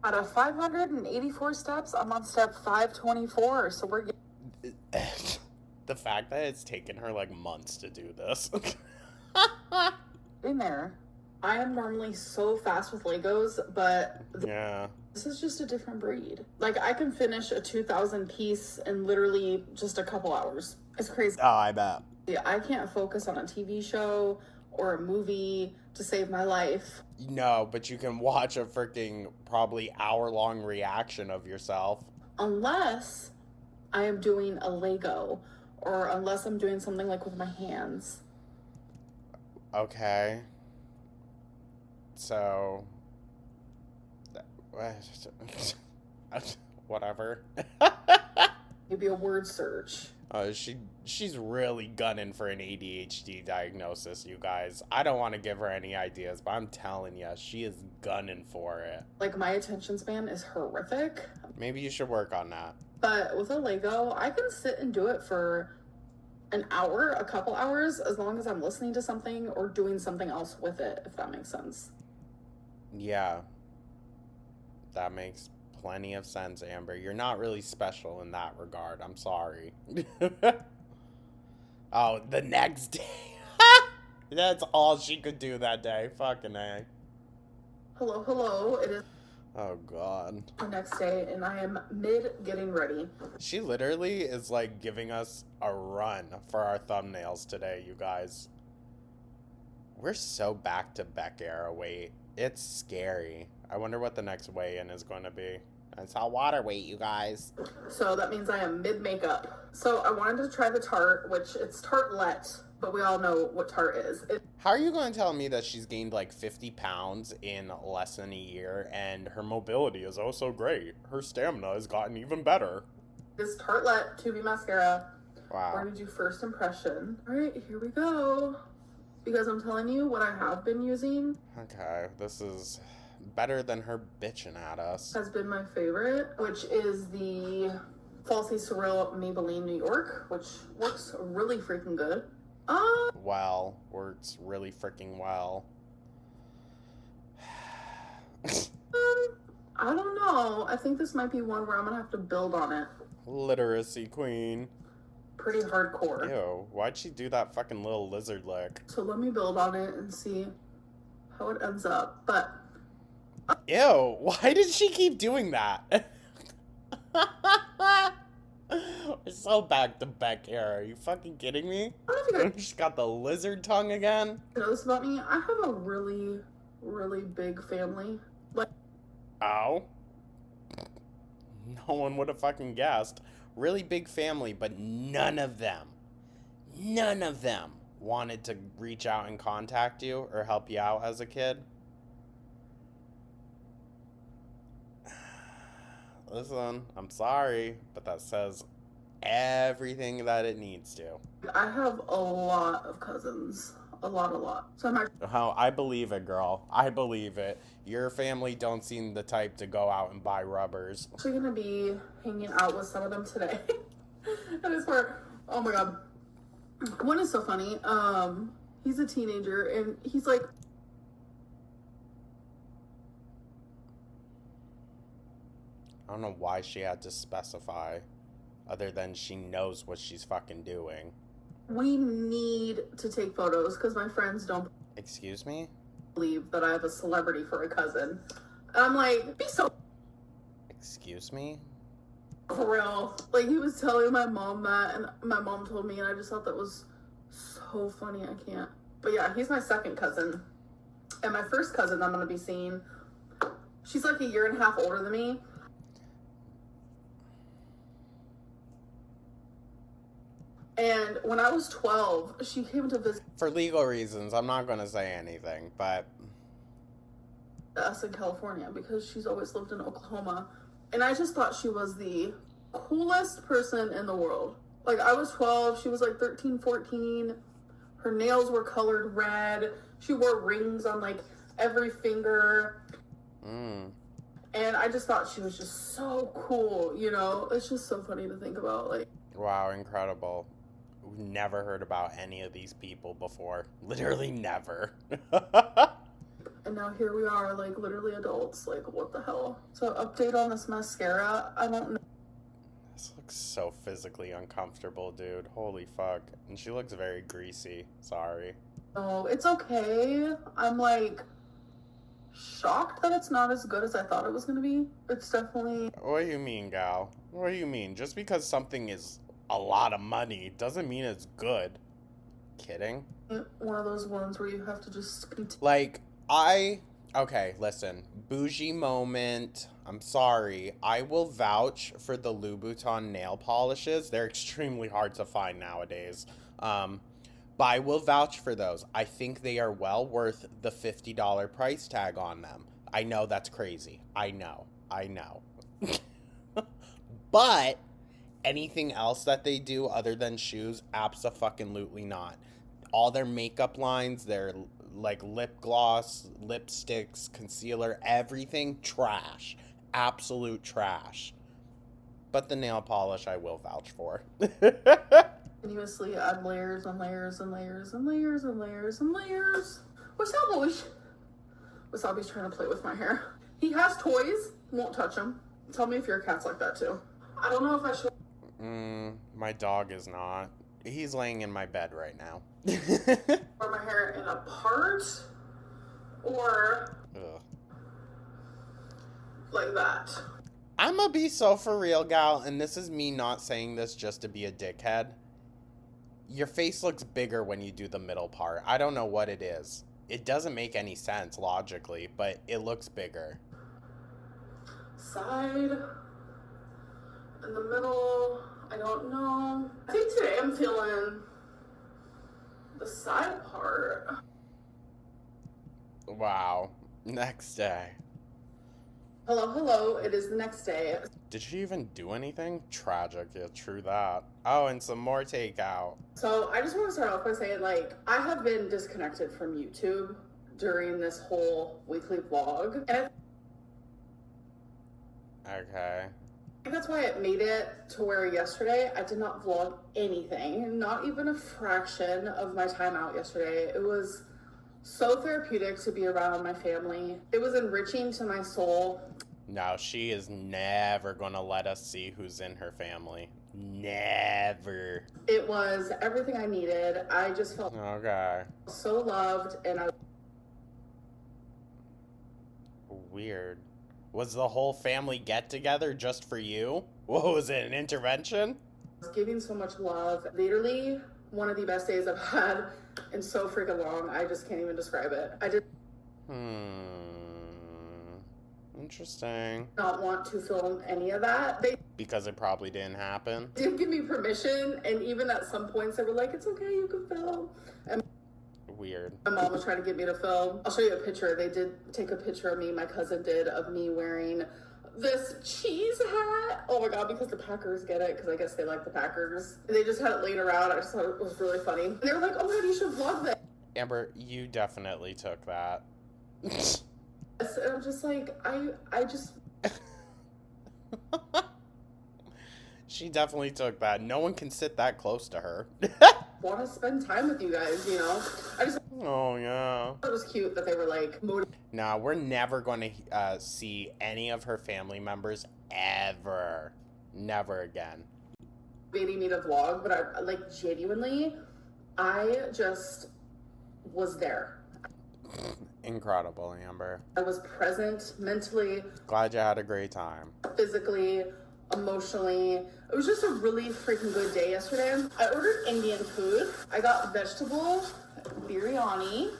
Out of 584 steps, I'm on step 524, so we're The fact that it's taken her like months to do this. in there. I am normally so fast with Legos, but Yeah. this is just a different breed. Like, I can finish a 2,000 piece in literally just a couple hours. It's crazy. Oh, I bet. Yeah, I can't focus on a TV show or a movie to save my life. No, but you can watch a freaking probably hour-long reaction of yourself. Unless I am doing a Lego or unless I'm doing something like with my hands. Okay. So... Whatever. Maybe a word search. She's really gunning for an ADHD diagnosis, you guys. I don't want to give her any ideas, but I'm telling you, she is gunning for it. Like, my attention span is horrific. Maybe you should work on that. But with a Lego, I can sit and do it for an hour, a couple hours, as long as I'm listening to something or doing something else with it, if that makes sense. Yeah. That makes plenty of sense, Amber. You're not really special in that regard. I'm sorry. Oh, the next day. That's all she could do that day. Fucking A. Hello, it is Oh, God. the next day, and I am mid getting ready. She literally is, like, giving us a run for our thumbnails today, you guys. We're so back to Beck era. Wait. It's scary. I wonder what the next weigh-in is going to be. I saw water weight, you guys. So that means I am mid-makeup. So I wanted to try the Tarte, which it's Tartelette, but we all know what Tarte is. How are you going to tell me that she's gained like 50 pounds in less than a year and her mobility is oh so great? Her stamina has gotten even better. This Tartelette 2B mascara. Wow. We're gonna do first impression. All right, here we go. Because I'm telling you what I have been using. Okay, this is better than her bitching at us. Has been my favorite, which is the Falsy Surreal Maybelline New York, which works really freaking good. Well, works really freaking well. I don't know. I think this might be one where I'm gonna have to build on it. Literacy queen. Pretty hardcore. Ew, why'd she do that fucking little lizard lick? So let me build on it and see how it ends up. But Ew, why did she keep doing that? We're so back to back here. Are you fucking kidding me? I don't know if you guys She's got the lizard tongue again. know this about me. I have a really, really big family. Like, Oh. No one would have fucking guessed. Really big family, but none of them wanted to reach out and contact you or help you out as a kid. Listen, I'm sorry, but that says everything that it needs to. I have a lot of cousins. A lot. So I'm Oh, I believe it, girl. I believe it. Your family don't seem the type to go out and buy rubbers. actually gonna be hanging out with some of them today. And it's where, oh my god. One is so funny. He's a teenager and he's like, I don't know why she had to specify, other than she knows what she's fucking doing. we need to take photos because my friends don't Excuse me? believe that I have a celebrity for a cousin. And I'm like, be so Excuse me? for real. Like, he was telling my mom that, and my mom told me, and I just thought that was so funny. I can't. But yeah, he's my second cousin. And my first cousin I'm going to be seeing, she's like a year and a half older than me. And when I was 12, she came to visit For legal reasons, I'm not going to say anything, but us in California because she's always lived in Oklahoma. And I just thought she was the coolest person in the world. Like, I was 12, she was like 13, 14. Her nails were colored red. She wore rings on like every finger. And I just thought she was just so cool, you know? It's just so funny to think about. Like, wow, incredible. We've never heard about any of these people before. Literally never. and now here we are, like, literally adults. Like, what the hell? So, update on this mascara. I don't know. This looks so physically uncomfortable, dude. Holy fuck. And she looks very greasy. Sorry. No, it's okay. I'm like shocked that it's not as good as I thought it was gonna be. It's definitely What do you mean, gal? What do you mean? Just because something is a lot of money doesn't mean it's good. Kidding? one of those ones where you have to just continue. Like, okay, listen. Bougie moment. I'm sorry. I will vouch for the Louboutin nail polishes. They're extremely hard to find nowadays. But I will vouch for those. I think they are well worth the $50 price tag on them. I know that's crazy. I know. But anything else that they do other than shoes, abso-fucking-lutely not. All their makeup lines, their like lip gloss, lipsticks, concealer, everything, trash. Absolute trash. But the nail polish I will vouch for. Continuously add layers and layers and layers and layers and layers and layers. Wasabi's trying to play with my hair. He has toys, won't touch them. Tell me if your cat's like that too. I don't know if I should. My dog is not. He's laying in my bed right now. Or my hair in a part, or Ugh. like that. I'ma be so for real, gal, and this is me not saying this just to be a dickhead. Your face looks bigger when you do the middle part. I don't know what it is. It doesn't make any sense logically, but it looks bigger. Side. In the middle. I don't know. I think today I'm feeling the side part. Wow. Next day. Hello, hello. It is the next day. Did she even do anything? Tragic. Yeah, true that. Oh, and some more takeout. So I just want to start off by saying, like, I have been disconnected from YouTube during this whole weekly vlog. And Okay. I think that's why it made it to where yesterday I did not vlog anything, not even a fraction of my time out yesterday. It was so therapeutic to be around my family. It was enriching to my soul. No, she is never gonna let us see who's in her family. Never. It was everything I needed. I just felt Okay. so loved, and I Weird. Was the whole family get together just for you? What was it, an intervention? was giving so much love. Literally one of the best days I've had in so freaking long. I just can't even describe it. I did Interesting. not want to film any of that. They Because it probably didn't happen. did give me permission, and even at some points they were like, it's okay, you can film. And Weird. my mom was trying to get me to film. I'll show you a picture. They did take a picture of me, my cousin did, of me wearing this cheese hat. Oh my god, because the Packers get it, because I guess they like the Packers. They just had it laying around. I just thought it was really funny. And they were like, oh my god, you should vlog this. Amber, you definitely took that. And I'm just like, I just She definitely took that. No one can sit that close to her. want to spend time with you guys, you know? I just Oh, yeah. thought it was cute that they were like Nah, we're never going to see any of her family members ever. Never again. motivating me to vlog, but I like genuinely, I just was there. Incredible, Amber. I was present mentally, Glad you had a great time. physically, emotionally. It was just a really freaking good day yesterday. I ordered Indian food. I got vegetable biryani.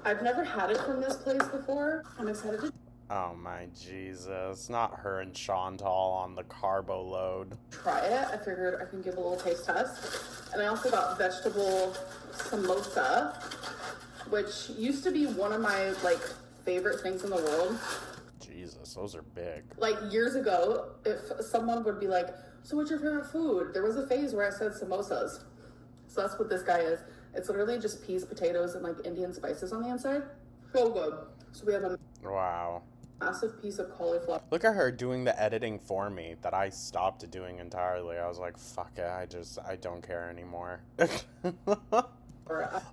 I've never had it from this place before. I'm excited to Oh my Jesus. Not her and Chantal on the carbo load. try it. I figured I can give a little taste test. And I also got vegetable samosa, which used to be one of my like favorite things in the world. Jesus, those are big. Like years ago, if someone would be like, so what's your favorite food? There was a phase where I said samosas. So that's what this guy is. It's literally just peas, potatoes, and like Indian spices on the inside. So good. So we have a Wow. massive piece of cauliflower. Look at her doing the editing for me that I stopped doing entirely. I was like, fuck it, I don't care anymore.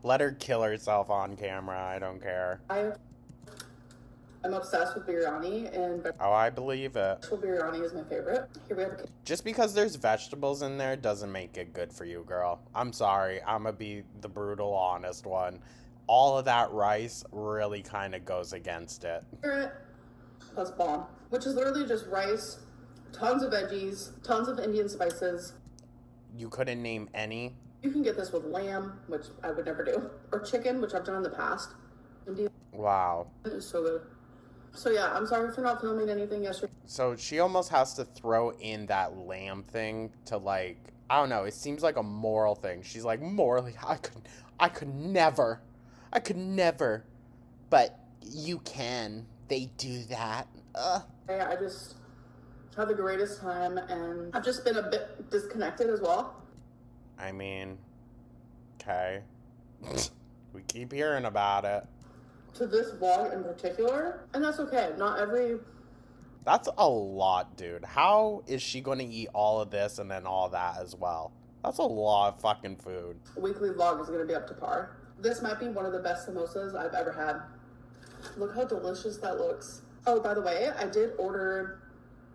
Let her kill herself on camera, I don't care. I'm obsessed with biryani, and Oh, I believe it. vegetable biryani is my favorite. Here we have a Just because there's vegetables in there doesn't make it good for you, girl. I'm sorry, I'm gonna be the brutal, honest one. All of that rice really kind of goes against it. carrot plus bomb, which is literally just rice, tons of veggies, tons of Indian spices. You couldn't name any? You can get this with lamb, which I would never do, or chicken, which I've done in the past. Indian Wow. is so good. So yeah, I'm sorry for not filming anything yesterday. So she almost has to throw in that lamb thing to like, I don't know, it seems like a moral thing. She's like, morally, I could never, but you can. They do that. I just had the greatest time, and I've just been a bit disconnected as well. I mean, okay. We keep hearing about it. To this vlog in particular, and that's okay. Not every That's a lot, dude. How is she going to eat all of this and then all that as well? That's a lot of fucking food. weekly vlog is going to be up to par. This might be one of the best samosas I've ever had. Look how delicious that looks. Oh, by the way, I did order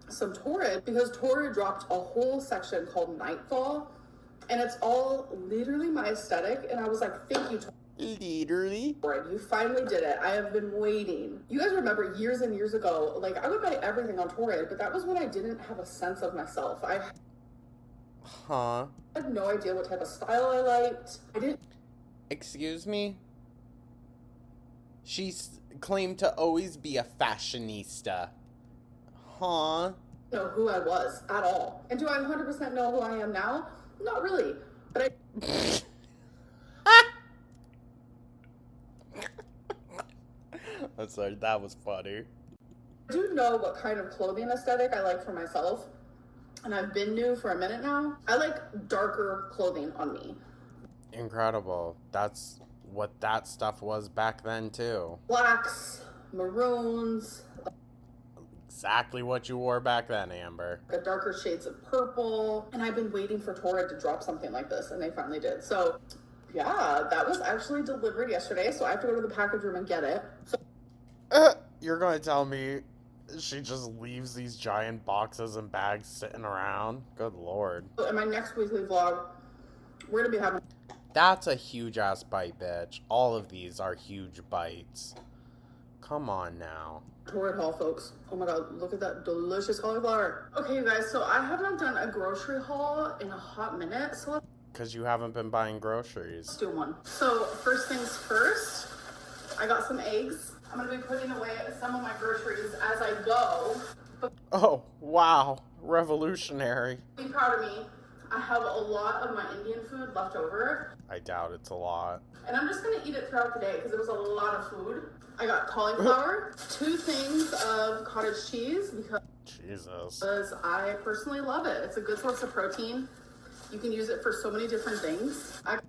some Torrid because Torrid dropped a whole section called Nightfall, and it's all literally my aesthetic, and I was like, thank you, Literally? Torrid. You finally did it. I have been waiting. You guys remember years and years ago, like, I would buy everything on Torrid, but that was when I didn't have a sense of myself. I Huh? had no idea what type of style I liked. I didn't Excuse me? She's claimed to always be a fashionista. Huh? Know who I was at all. And do I 100% know who I am now? Not really. But I'm sorry, that was funny. I do know what kind of clothing aesthetic I like for myself. And I've been new for a minute now. I like darker clothing on me. Incredible. That's what that stuff was back then, too. Blacks, maroons, Exactly what you wore back then, Amber. the darker shades of purple. And I've been waiting for Torrid to drop something like this, and they finally did. So, yeah, that was actually delivered yesterday, so I have to go to the package room and get it. So, You're going to tell me she just leaves these giant boxes and bags sitting around? Good lord. in my next weekly vlog, we're going to be having... That's a huge-ass bite, bitch. All of these are huge bites. Come on now. Torrid haul, folks. Oh my god, look at that delicious cauliflower. Okay, you guys, so I have not done a grocery haul in a hot minute, so Because you haven't been buying groceries. let's do one. So, first things first, I got some eggs. I'm gonna be putting away some of my groceries as I go. But Oh, wow. Revolutionary. be proud of me. I have a lot of my Indian food left over, I doubt it's a lot. and I'm just gonna eat it throughout the day because it was a lot of food. I got cauliflower, 2 things of cottage cheese Jesus. because I personally love it. It's a good source of protein. You can use it for so many different things. I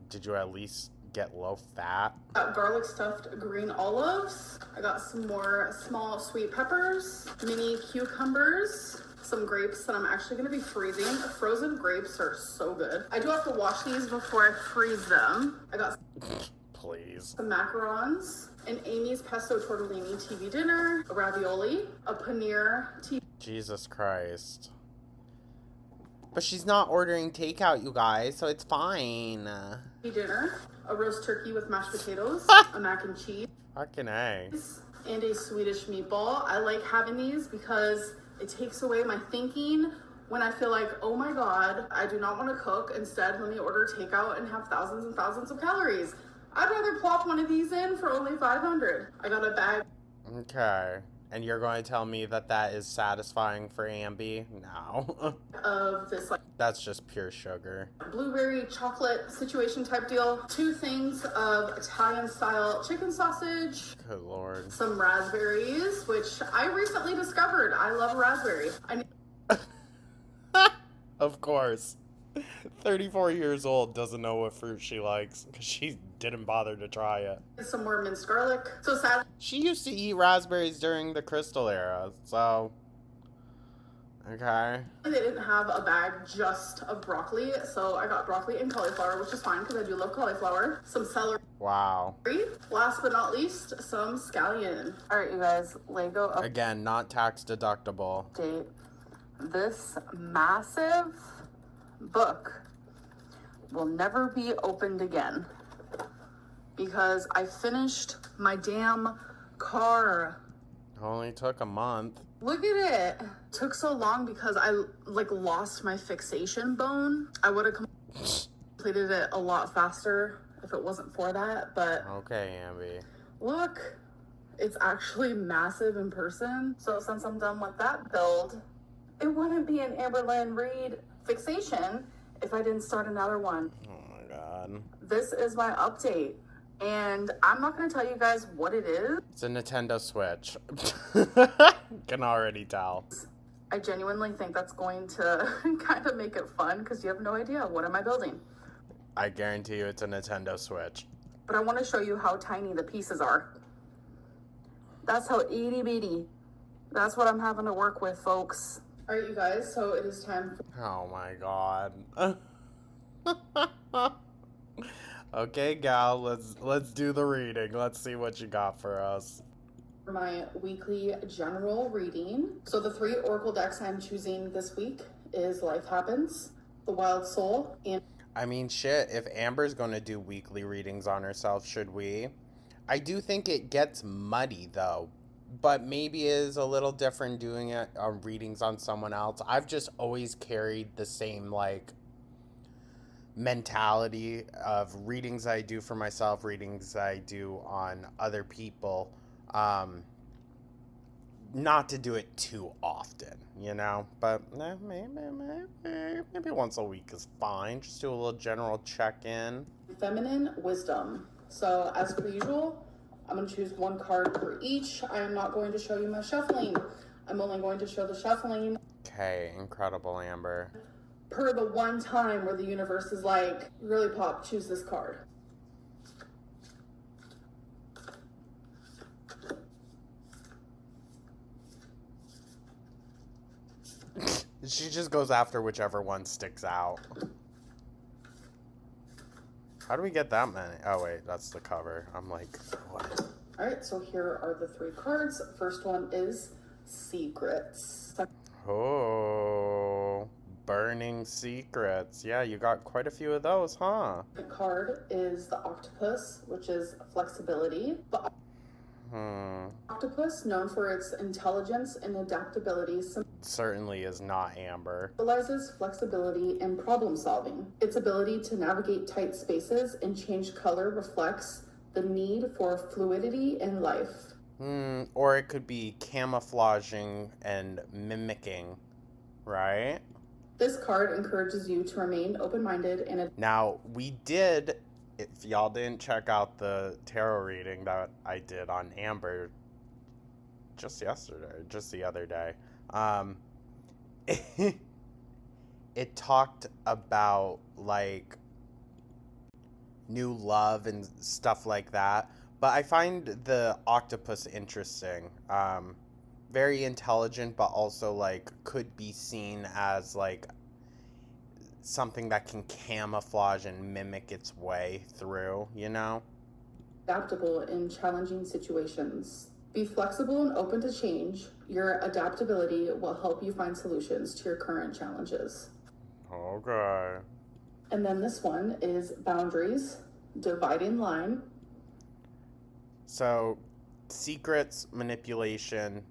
Did you at least get low fat? got garlic stuffed green olives. I got some more small sweet peppers, mini cucumbers, some grapes that I'm actually going to be freezing. Frozen grapes are so good. I do have to wash these before I freeze them. I got Please. some macarons, an Amy's pesto tortellini TV dinner, a ravioli, a paneer TV Jesus Christ. But she's not ordering takeout, you guys, so it's fine. dinner, a roast turkey with mashed potatoes, a mac and cheese, Fucking A. and a Swedish meatball. I like having these because it takes away my thinking when I feel like, oh my god, I do not want to cook. Instead, let me order takeout and have thousands and thousands of calories. I'd rather plop one of these in for only 500. I got a bag Okay. And you're going to tell me that that is satisfying for Ambi? No. of this like That's just pure sugar. blueberry chocolate situation type deal. 2 things of Italian style chicken sausage, Good lord. some raspberries, which I recently discovered. I love raspberry. I Of course. 34 years old doesn't know what fruit she likes because she didn't bother to try it. need some more minced garlic. So sad. She used to eat raspberries during the Crystal era, so... Okay. They didn't have a bag just of broccoli, so I got broccoli and cauliflower, which is fine because I do love cauliflower. Some celery. Wow. Last but not least, some scallion. All right, you guys, Lego Again, not tax deductible. update. This massive book will never be opened again because I finished my damn car. Only took a month. Look at it. Took so long because I lost my fixation bone. I would have completed it a lot faster if it wasn't for that, but Okay, Ambi. look, it's actually massive in person. So since I'm done with that build, it wouldn't be an Amberlynn Reed fixation if I didn't start another one. Oh my god. This is my update, and I'm not going to tell you guys what it is. It's a Nintendo Switch. Can already tell. I genuinely think that's going to kind of make it fun because you have no idea what am I building. I guarantee you it's a Nintendo Switch. But I want to show you how tiny the pieces are. That's how itty bitty. That's what I'm having to work with, folks. All right, you guys, so it is time Oh my god. Okay, gal, let's do the reading. Let's see what you got for us. for my weekly general reading. So the 3 oracle decks I'm choosing this week is Life Happens, The Wild Soul, and I mean, shit, if Amber's gonna do weekly readings on herself, should we? I do think it gets muddy, though. But maybe it is a little different doing it on readings on someone else. I've just always carried the same, like, mentality of readings I do for myself, readings I do on other people. Not to do it too often, you know, but maybe once a week is fine. Just do a little general check-in. Feminine wisdom. So as per usual, I'm going to choose one card per each. I am not going to show you my shuffling. I'm only going to show the shuffling Okay, incredible, Amber. per the one time where the universe is like, really pop, choose this card. She just goes after whichever one sticks out. How do we get that many? Oh, wait, that's the cover. I'm like, what? All right, so here are the three cards. First one is Secrets. Oh, burning secrets. Yeah, you got quite a few of those, huh? Second card is the Octopus, which is flexibility. The octopus, known for its intelligence and adaptability, Certainly is not Amber. symbolizes flexibility and problem solving. Its ability to navigate tight spaces and change color reflects the need for fluidity in life. Or it could be camouflaging and mimicking, right? This card encourages you to remain open-minded and Now, we did, if y'all didn't check out the tarot reading that I did on Amber just the other day, it talked about, like, new love and stuff like that. But I find the octopus interesting. Very intelligent, but also, like, could be seen as, like, something that can camouflage and mimic its way through, you know? adaptable in challenging situations. Be flexible and open to change. Your adaptability will help you find solutions to your current challenges. Okay. And then this one is Boundaries, Dividing Line. So, secrets, manipulation,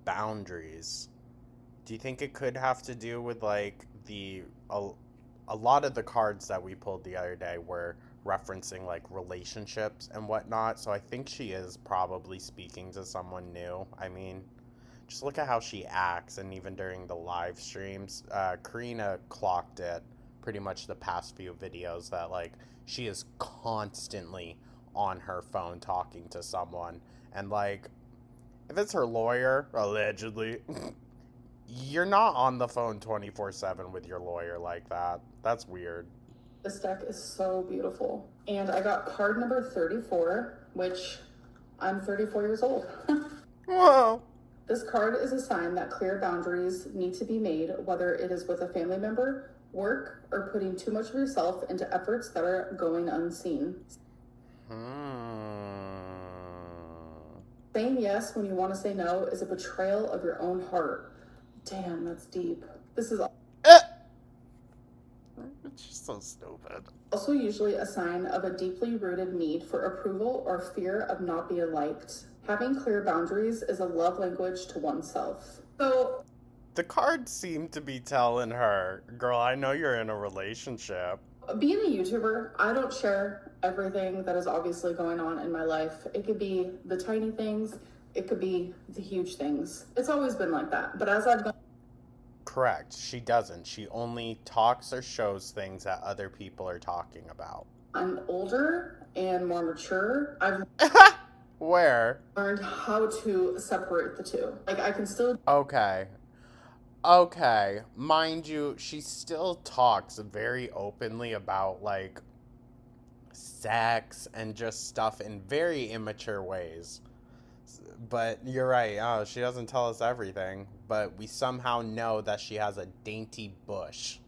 boundaries. Do you think it could have to do with, like, a lot of the cards that we pulled the other day were referencing, like, relationships and whatnot, so I think she is probably speaking to someone new. I mean, just look at how she acts, and even during the live streams, Karina clocked it pretty much the past few videos that, like, she is constantly on her phone talking to someone, and, like, if it's her lawyer, allegedly, you're not on the phone 24/7 with your lawyer like that. That's weird. This deck is so beautiful. And I got card number 34, which I'm 34 years old. Whoa. This card is a sign that clear boundaries need to be made, whether it is with a family member, work, or putting too much of yourself into efforts that are going unseen. Saying yes when you want to say no is a betrayal of your own heart. Damn, that's deep. This is She's so stupid. also usually a sign of a deeply rooted need for approval or fear of not being liked. Having clear boundaries is a love language to oneself. So, The cards seem to be telling her, girl, I know you're in a relationship. being a YouTuber, I don't share everything that is obviously going on in my life. It could be the tiny things, it could be the huge things. It's always been like that. But as I've gone Correct. She doesn't. She only talks or shows things that other people are talking about. older and more mature, I've Where? learned how to separate the two. Like, I can still Okay. Mind you, she still talks very openly about, like, sex and just stuff in very immature ways. But you're right. She doesn't tell us everything. But we somehow know that she has a dainty bush.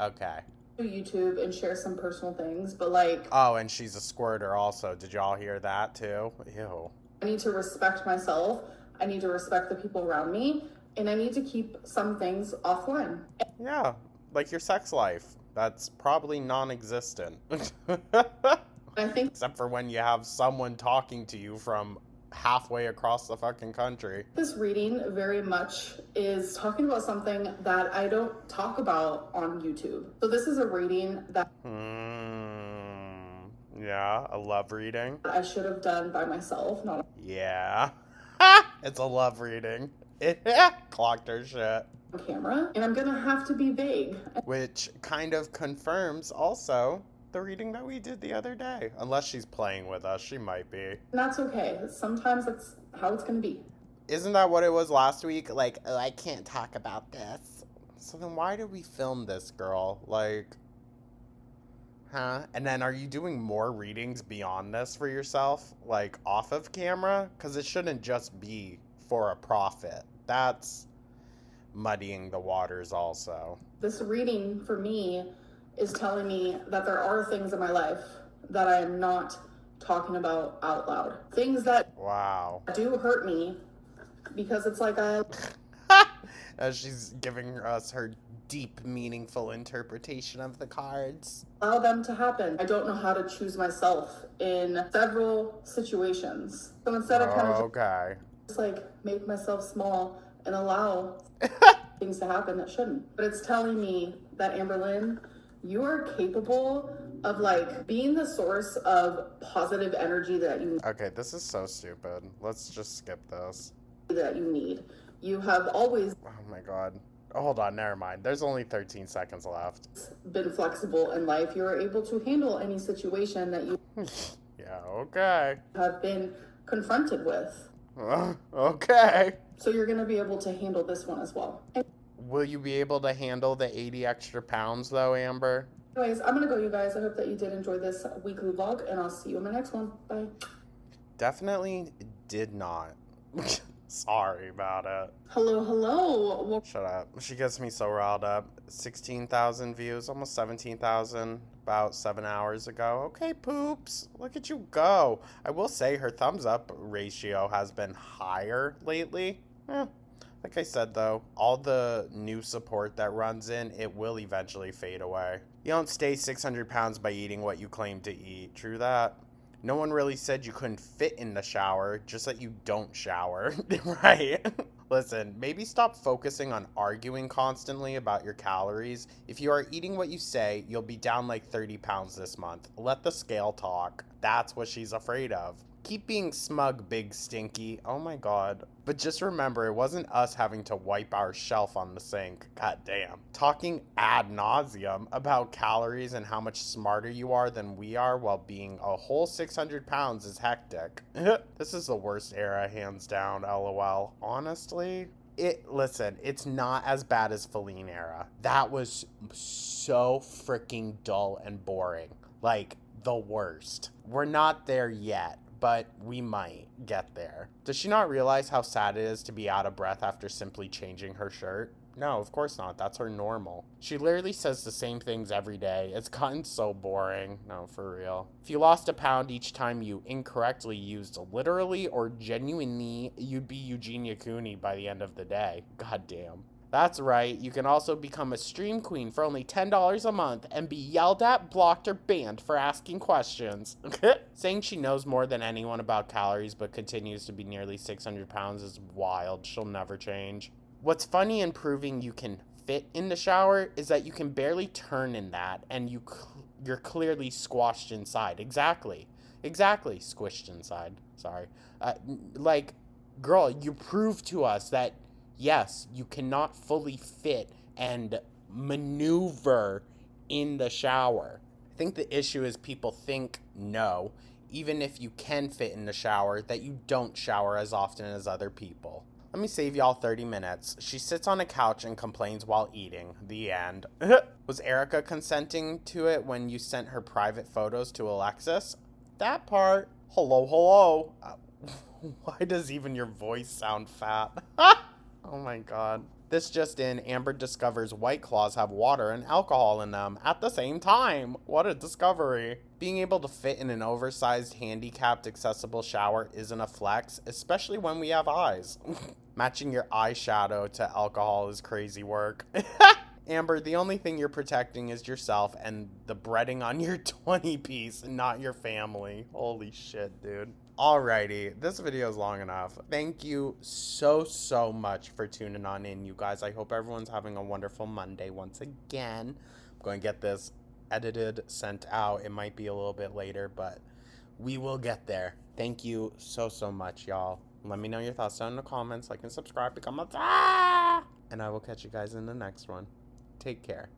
Okay. do YouTube and share some personal things, but like, Oh, and she's a squirter also. Did y'all hear that too? Ew. I need to respect myself. I need to respect the people around me, and I need to keep some things offline. Yeah, like your sex life. That's probably non-existent. I think Except for when you have someone talking to you from halfway across the fucking country. This reading very much is talking about something that I don't talk about on YouTube. So this is a reading that Yeah, I love reading. I should have done by myself, not Yeah. It's a love reading. It clocked her shit. on camera. And I'm gonna have to be vague. Which kind of confirms also the reading that we did the other day. Unless she's playing with us, she might be. And that's okay. Sometimes that's how it's gonna be. Isn't that what it was last week? Like, oh, I can't talk about this. So then why did we film this, girl? Like, huh? And then are you doing more readings beyond this for yourself? Like, off of camera? Because it shouldn't just be for a profit. That's muddying the waters also. This reading for me is telling me that there are things in my life that I am not talking about out loud. Things that Wow. do hurt me because it's like As she's giving us her deep, meaningful interpretation of the cards. allow them to happen. I don't know how to choose myself in several situations. So instead of kind of Okay. just like make myself small and allow things to happen that shouldn't. But it's telling me that Amberlynn, you are capable of like being the source of positive energy that you Okay, this is so stupid. Let's just skip this. need. You have always Oh my god. Oh, hold on, never mind. There's only 13 seconds left. been flexible in life. You are able to handle any situation that you Yeah, okay. have been confronted with. Okay. So you're going to be able to handle this one as well. Will you be able to handle the 80 extra pounds though, Amber? Anyways, I'm going to go, you guys. I hope that you did enjoy this weekly vlog, and I'll see you in my next one. Bye. Definitely did not. Sorry about it. Hello. Well, Shut up. She gets me so riled up. 16,000 views, almost 17,000, about 7 hours ago. Okay, poops. Look at you go. I will say her thumbs up ratio has been higher lately. Like I said, though, all the new support that runs in, it will eventually fade away. You don't stay 600 pounds by eating what you claim to eat. True that. No one really said you couldn't fit in the shower, just that you don't shower, right? Listen, maybe stop focusing on arguing constantly about your calories. If you are eating what you say, you'll be down like 30 pounds this month. Let the scale talk. That's what she's afraid of. Keep being smug, big stinky. Oh my god. But just remember, it wasn't us having to wipe our shelf on the sink. God damn. Talking ad nauseum about calories and how much smarter you are than we are while being a whole 600 pounds is hectic. This is the worst era, hands down, lol. Honestly, listen, it's not as bad as Feline era. That was so freaking dull and boring. Like, the worst. We're not there yet, but we might get there. Does she not realize how sad it is to be out of breath after simply changing her shirt? No, of course not. That's her normal. She literally says the same things every day. It's gotten so boring. No, for real. If you lost a pound each time you incorrectly used literally or genuinely, you'd be Eugenia Cooney by the end of the day. God damn. That's right, you can also become a stream queen for only $10 a month and be yelled at, blocked, or banned for asking questions. Saying she knows more than anyone about calories but continues to be nearly 600 pounds is wild. She'll never change. What's funny in proving you can fit in the shower is that you can barely turn in that and you're clearly squashed inside. Exactly, squished inside. Sorry. Like, girl, you proved to us that yes, you cannot fully fit and maneuver in the shower. I think the issue is people think no, even if you can fit in the shower, that you don't shower as often as other people. Let me save y'all 30 minutes. She sits on a couch and complains while eating. The end. Was Erica consenting to it when you sent her private photos to Alexis? That part. Hello. Why does even your voice sound fat? Oh my god. This just in, Amber discovers White Claws have water and alcohol in them at the same time. What a discovery. Being able to fit in an oversized, handicapped, accessible shower isn't a flex, especially when we have eyes. Matching your eyeshadow to alcohol is crazy work. Amber, the only thing you're protecting is yourself and the breading on your 20-piece, not your family. Holy shit, dude. Alrighty, this video is long enough. Thank you so much for tuning on in, you guys. I hope everyone's having a wonderful Monday once again. I'm going to get this edited, sent out. It might be a little bit later, but we will get there. Thank you so much, y'all. Let me know your thoughts down in the comments. Like and subscribe, become a... And I will catch you guys in the next one. Take care.